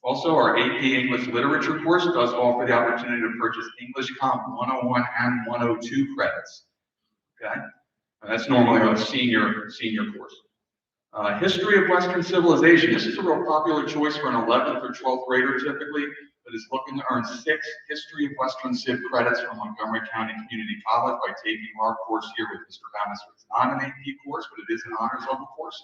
Also, our AP English Literature course does offer the opportunity to purchase English Comp 101 and 102 credits. Okay, and that's normally a senior course. History of Western Civilization. This is a real popular choice for an 11th or 12th grader typically that is looking to earn 6 History of Western Civ credits from Montgomery County Community College by taking our course here with Mr. Banas. It's not an AP course, but it is an honors level course.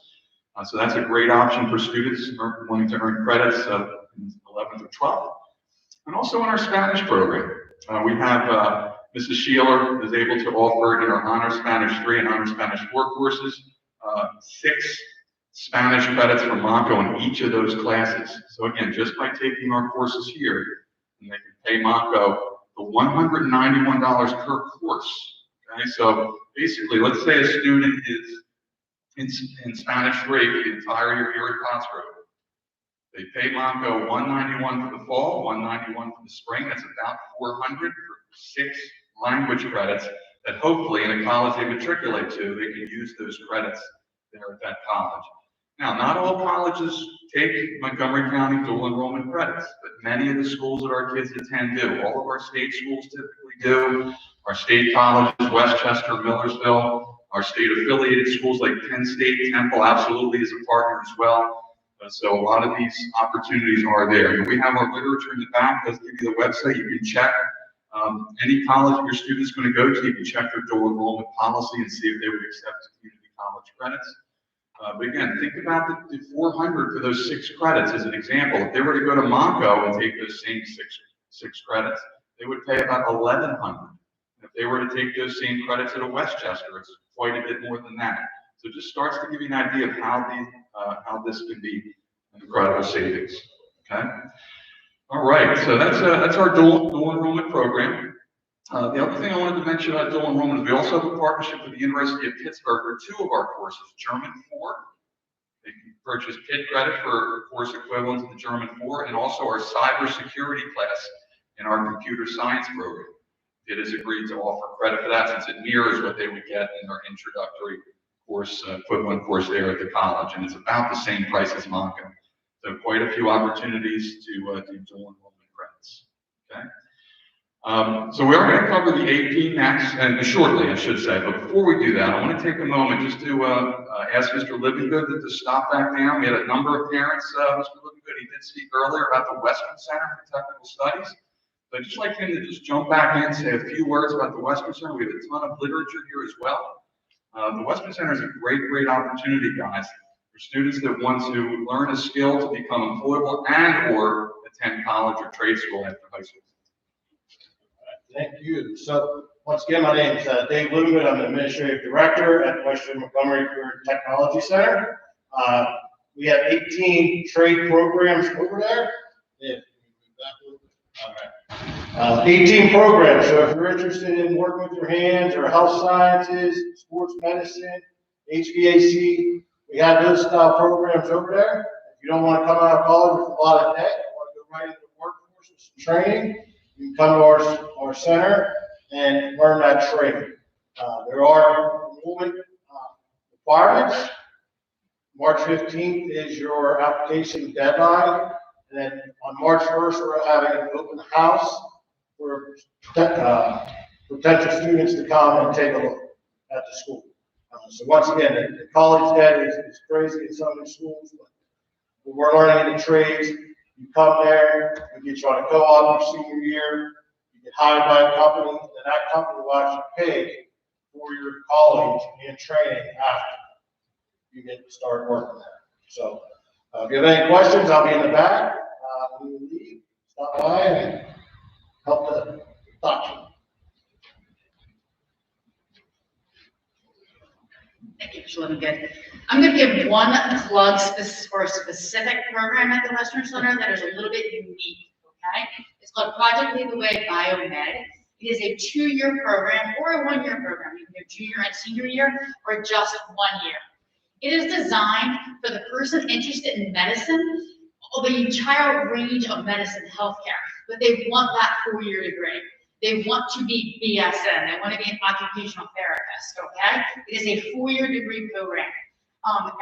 So that's a great option for students wanting to earn credits in 11th or 12th. And also in our Spanish program, we have Mrs. Sheeler is able to offer in our Honor Spanish 3 and Honor Spanish 4 courses 6 Spanish credits from Ncaa in each of those classes. So again, just by taking our courses here, and they can pay Ncaa the $191 per course. Okay, so basically, let's say a student is in Spanish 3 for the entire year here at Pottsgrove. They pay Ncaa $191 for the fall, $191 for the spring. That's about $400 for 6 language credits that hopefully in a college they matriculate to, they can use those credits there at that college. Now, not all colleges take Montgomery County dual enrollment credits, but many of the schools that our kids attend do. All of our state schools typically do. Our state colleges, Westchester, Millersville, our state affiliated schools like Penn State, Temple absolutely is a partner as well. So a lot of these opportunities are there. And we have our literature in the back. Let's give you the website. You can check any college your student's going to go to. You can check their dual enrollment policy and see if they would accept community college credits. But again, think about the $400 for those 6 credits as an example. If they were to go to Ncaa and take those same six credits, they would pay about $1,100. If they were to take those same credits at a Westchester, it's quite a bit more than that. So it just starts to give you an idea of how this can be an incredible savings. Okay. All right. So that's our dual enrollment program. The other thing I wanted to mention about dual enrollment is we also have a partnership with the University of Pittsburgh for 2 of our courses, German 4. They can purchase PIT credit for a course equivalent to the German 4, and also our cybersecurity class in our computer science program. It has agreed to offer credit for that since it mirrors what they would get in their introductory course, equivalent course there at the college, and it's about the same price as Ncaa. So quite a few opportunities to do dual enrollment credits. Okay. So we are going to cover the AP next, and shortly, I should say. But before we do that, I want to take a moment just to ask Mr. Livingood to stop back down. We had a number of parents. Mr. Livingood, he did speak earlier about the Western Center for Technical Studies. But I'd just like him to just jump back in and say a few words about the Western Center. We have a ton of literature here as well. The Western Center is a great opportunity, guys, for students that want to learn a skill to become employable and or attend college or trade school after high school. Thank you. So once again, my name is Dave Lukeman. I'm the Administrative Director at Western Montgomery Career Technology Center. We have 18 trade programs over there. Yeah. All right. 18 programs. So if you're interested in working with your hands or health sciences, sports medicine, HVAC, we have those style programs over there. If you don't want to come out of college with a lot of debt, you want to go right into the workforce with some training, you can come to our center and learn that training. There are enrollment requirements. March 15th is your application deadline. And then on March 1st, we're having an open house for potential students to come and take a look at the school. So once again, the college debt is crazy in some of the schools, but we're learning in the trades. You come there, we get you on a co-op your senior year, you get hired by a company, and then that company will actually pay for your college and training after you get to start working there. So if you have any questions, I'll be in the back. When you leave, stop by and help the doctor. teacher living good. I'm gonna give one plug for a specific program at the Western Center that is a little bit unique, okay? It's called Project Lead the Way Biomed. It is a 2-year program or a 1-year program. You can do junior and senior year or just 1 year. It is designed for the person interested in medicine, or the entire range of medicine, healthcare, but they want that 4-year degree. They want to be BSN. They want to be an occupational therapist, okay? It is a 4-year degree program.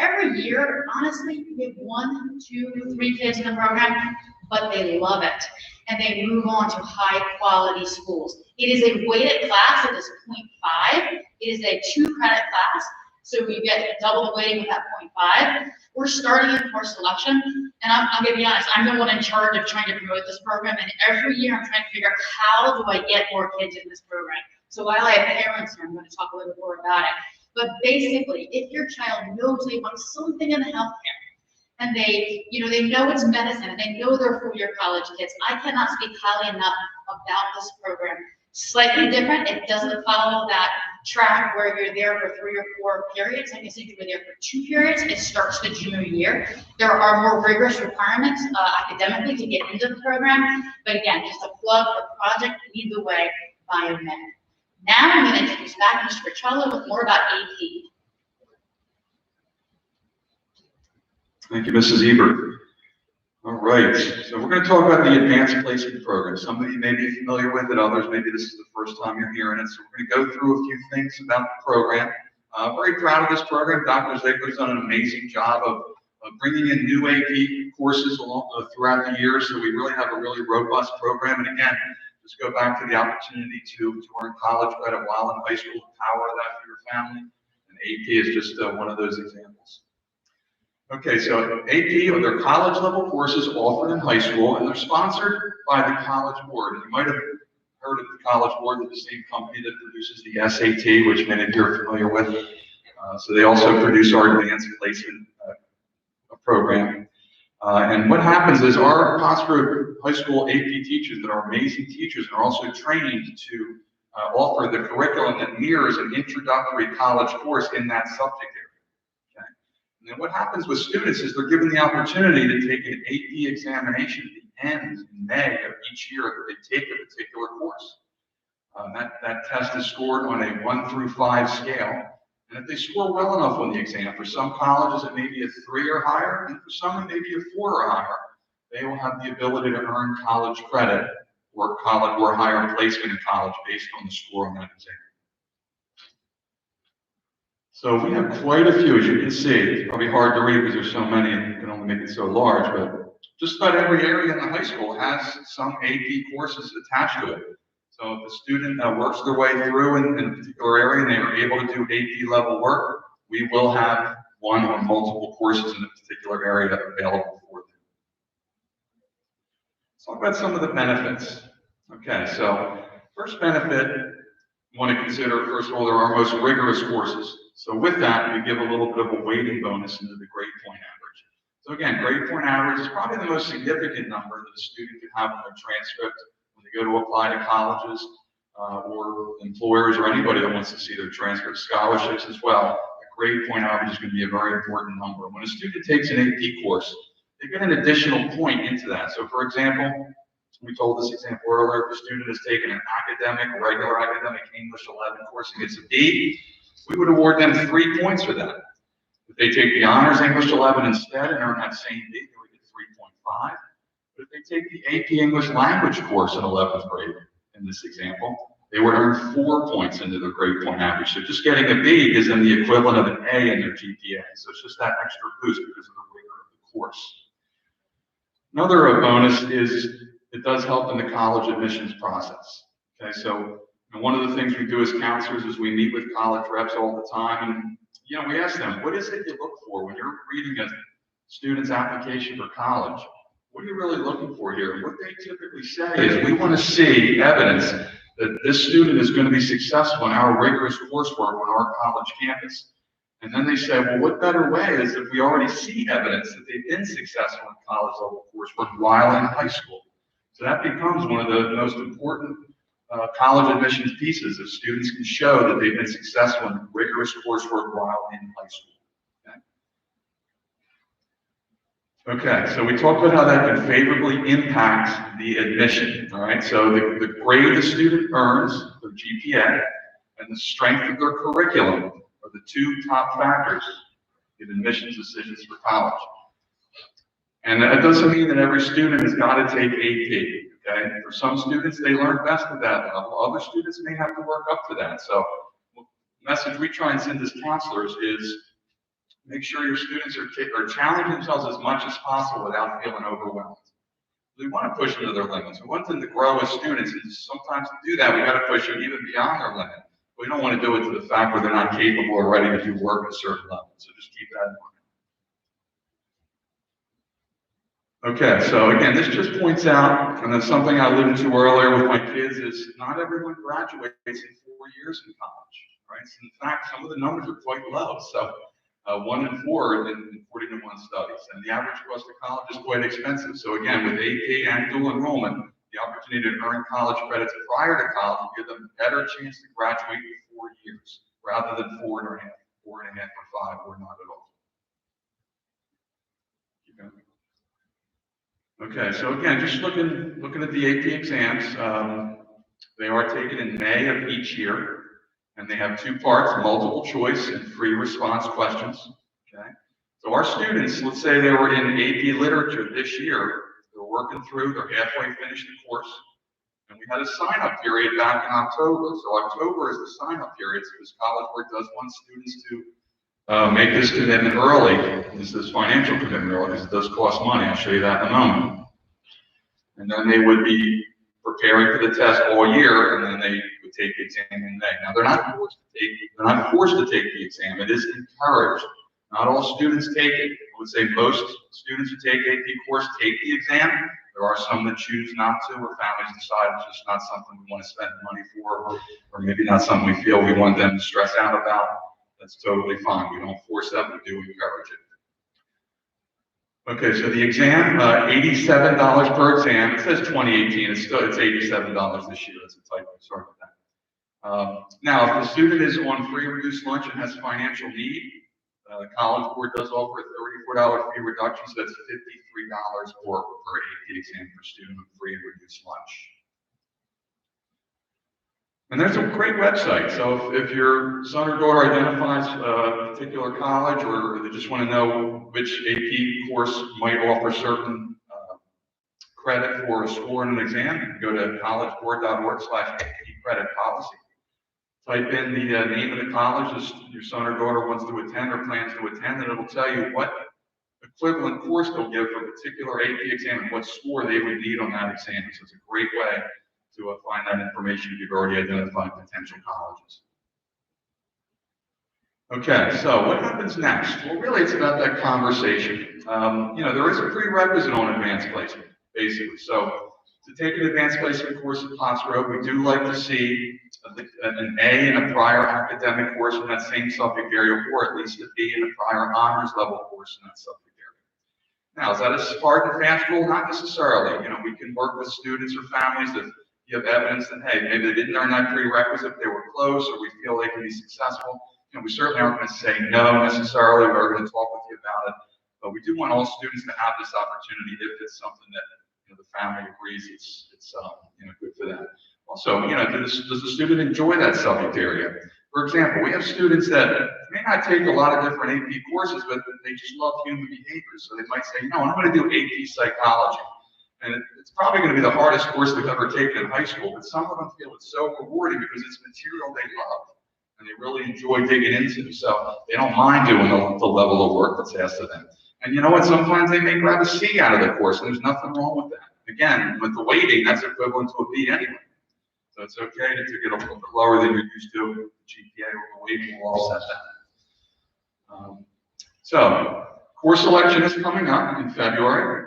Every year, honestly, we have 1, 2, 3 kids in the program, but they love it. And they move on to high quality schools. It is a weighted class. It is 0.5. It is a 2-credit class. So we get double the weighting with that 0.5. We're starting in course selection. And I'm gonna be honest, I'm the one in charge of trying to promote this program. And every year I'm trying to figure out how do I get more kids in this program. So while I have parents here, I'm gonna talk a little bit more about it. But basically, if your child knows they want something in healthcare, and they know it's medicine, and they know they're 4-year college kids, I cannot speak highly enough about this program. Slightly different, it doesn't follow that track where you're there for 3 or 4 periods. Like I said, you were there for 2 periods. It starts the junior year. There are more rigorous requirements academically to get into the program. But again, just a plug for Project Lead the Way Biomed. Now I'm going to introduce back Mr. Ricciolo with more about AP. Thank you, Mrs. Ebert. All right, so we're going to talk about the Advanced Placement Program. Some of you may be familiar with it, others maybe this is the first time you're hearing it. So we're going to go through a few things about the program. Very proud of this program. Dr. Ziegler's done an amazing job of bringing in new AP courses throughout the year. So we really have a really robust program. And again, just go back to the opportunity to earn college credit while in high school, the power of that for your family. And AP is just one of those examples. Okay, so AP are their college level courses offered in high school, and they're sponsored by the College Board. And you might have heard of the College Board, they're the same company that produces the SAT, which many of you are familiar with. So they also produce our Advanced Placement program. And what happens is our Prosper High School AP teachers that are amazing teachers are also trained to offer the curriculum that mirrors an introductory college course in that subject area. Okay? And what happens with students is they're given the opportunity to take an AP examination at the end in May of each year that they take a particular course. That test is scored on a 1 through 5 scale. And if they score well enough on the exam, for some colleges it may be a 3 or higher, and for some it may be a 4 or higher, they will have the ability to earn college credit or college or higher placement in college based on the score on that exam. So we have quite a few, as you can see. It's probably hard to read because there's so many and you can only make it so large, but just about every area in the high school has some AP courses attached to it. So if a student works their way through in a particular area and they are able to do AP level work, we will have one or multiple courses in a particular area available for them. Let's talk about some of the benefits. Okay, so first benefit you want to consider, first of all, they're our most rigorous courses. So with that, we give a little bit of a weighting bonus into the grade point average. So again, grade point average is probably the most significant number that a student can have on their transcript when they go to apply to colleges or employers or anybody that wants to see their transcript, scholarships as well. A grade point average is going to be a very important number. When a student takes an AP course, they get an additional point into that. So for example, we told this example earlier, if a student has taken an academic, regular academic English 11 course and gets a B, we would award them 3 points for that. If they take the honors English 11 instead and earn that same B, they would get 3.5. But if they take the AP English language course in 11th grade, in this example, they would earn 4 points into their grade point average. So just getting a B gives them the equivalent of an A in their GPA. So it's just that extra boost because of the rigor of the course. Another bonus is it does help in the college admissions process. Okay, so one of the things we do as counselors is we meet with college reps all the time, and we ask them, what is it you look for when you're reading a student's application for college? What are you really looking for here? And what they typically say is we want to see evidence that this student is going to be successful in our rigorous coursework on our college campus. And then they say, well, what better way is if we already see evidence that they've been successful in college level coursework while in high school? So that becomes one of the most important college admissions pieces if students can show that they've been successful in rigorous coursework while in high school. Okay, so we talked about how that can favorably impact the admission, all right? So the grade the student earns, their GPA, and the strength of their curriculum are the two top factors in admissions decisions for college. And that doesn't mean that every student has got to take AP, okay? For some students, they learn best at that level. Other students may have to work up to that. So the message we try and send as counselors is make sure your students are challenging themselves as much as possible without feeling overwhelmed. We want to push them to their limits. We want them to grow as students, and sometimes to do that, we got to push them even beyond their limit. We don't want to do it to the fact where they're not capable or ready to do work at a certain level. So just keep that in mind. Okay, so again, this just points out, and that's something I alluded to earlier with my kids, is not everyone graduates in 4 years in college, right? So in fact, some of the numbers are quite low. So 1 in 4 in 41 studies, and the average cost of college is quite expensive. So again, with AP and dual enrollment, the opportunity to earn college credits prior to college will give them a better chance to graduate in 4 years, rather than 4.5, 4.5 or 5, or not at all. Okay, so again, just looking at the AP exams, they are taken in May of each year. And they have 2 parts, multiple choice and free response questions, okay? So our students, let's say they were in AP Literature this year, they're working through, they're halfway finished the course, and we had a sign-up period back in October. So October is the sign-up period, because College Board does want students to make this commitment early, this financial commitment early, because it does cost money. I'll show you that in a moment. And then they would be preparing for the test all year, and then they would take the exam in May. Now, they're not forced to take the exam. It is encouraged. Not all students take it. I would say most students who take AP course take the exam. There are some that choose not to, or families decide it's just not something we want to spend money for, or maybe not something we feel we want them to stress out about. That's totally fine. We don't force them, we do encourage it. Okay, so the exam, $87 per exam. It says 2018. It's $87 this year. It's a typo. Sorry about that. Now, if the student is on free or reduced lunch and has financial need, the College Board does offer a $34 fee reduction, so that's $53 per AP exam per student with free and reduced lunch. And there's a great website. So if your son or daughter identifies a particular college, or they just want to know which AP course might offer certain credit for a score in an exam, you can go to collegeboard.org/AP credit policy. Type in the name of the college your son or daughter wants to attend or plans to attend, and it'll tell you what equivalent course they'll give for a particular AP exam and what score they would need on that exam. So it's a great way to find that information if you've already identified potential colleges. Okay, so what happens next? Well, really, it's about that conversation. There is a prerequisite on advanced placement, basically. So to take an advanced placement course at Pottsgrove, we do like to see an A in a prior academic course in that same subject area, or at least a B in a prior honors level course in that subject area. Now, is that a hard and fast rule? Not necessarily. We can work with students or families if you have evidence that, hey, maybe they didn't earn that prerequisite, they were close, or we feel they can be successful. We certainly aren't going to say no necessarily. We're going to talk with you about it, but we do want all students to have this opportunity if it's something that the family agrees it's good for them. Also, does the student enjoy that subject area? For example, we have students that may not take a lot of different AP courses, but they just love human behavior. So they might say, I'm going to do AP psychology. And it's probably going to be the hardest course they've ever taken in high school, but some of them feel it's so rewarding because it's material they love and they really enjoy digging into. So they don't mind doing the level of work that's asked of them. And you know what? Sometimes they may grab a C out of the course, and there's nothing wrong with that. Again, with the weighting, that's equivalent to a B anyway. So it's okay to get a little bit lower than you're used to. The GPA or the weighting will offset that. So course selection is coming up in February.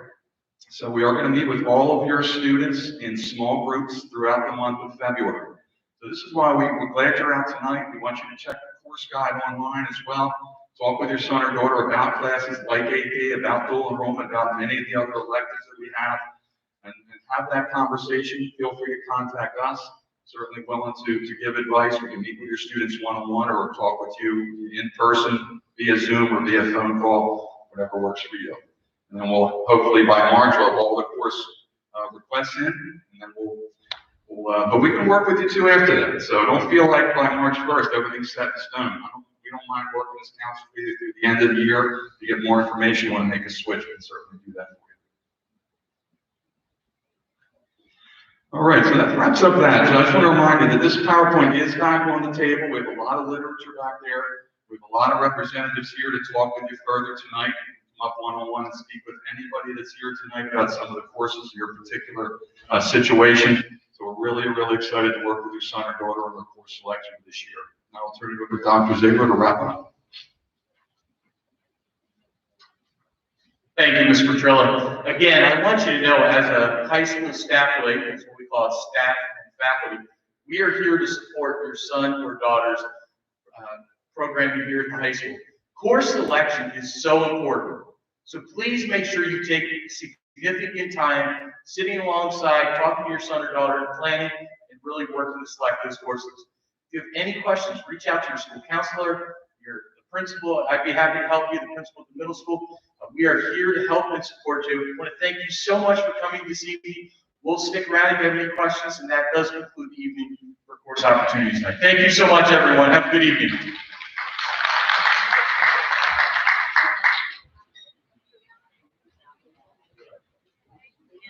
So we are going to meet with all of your students in small groups throughout the month of February. So this is why we're glad you're out tonight. We want you to check the course guide online as well. Talk with your son or daughter about classes like AP, about dual enrollment, about many of the other electives that we have, and have that conversation. Feel free to contact us. certainly willing to give advice. We can meet with your students one-on-one or talk with you in person, via Zoom or via phone call, whatever works for you. And then we'll, hopefully by March, we'll have all the course requests in, and then but we can work with you too after that. So don't feel like by March 1st, everything's set in stone. We don't mind working as council with you through the end of the year. To get more information, you want to make a switch, we can certainly do that for you. All right, so that wraps up that. So I just want to remind you that this PowerPoint is back on the table. We have a lot of literature back there. We have a lot of representatives here to talk with you further tonight. Come up one-on-one and speak with anybody that's here tonight about some of the courses, your particular situation. So we're really, really excited to work with your son or daughter on the course selection this year. Now I'll turn it over to Dr. Ziegler to wrap up. Thank you, Mr. Petrilla. Again, I want you to know, as a high school staff related, that's what we call staff and faculty, we are here to support your son or daughter's programming here at the high school. Course selection is so important. So please make sure you take significant time sitting alongside, talking to your son or daughter, and planning and really working to select those courses. If you have any questions, reach out to your school counselor, the principal. I'd be happy to help you, the principal at the middle school. We are here to help and support you. I want to thank you so much for coming this evening. We'll stick around if you have any questions, and that does conclude the evening for Course Opportunities Night. Thank you so much, everyone. Have a good evening.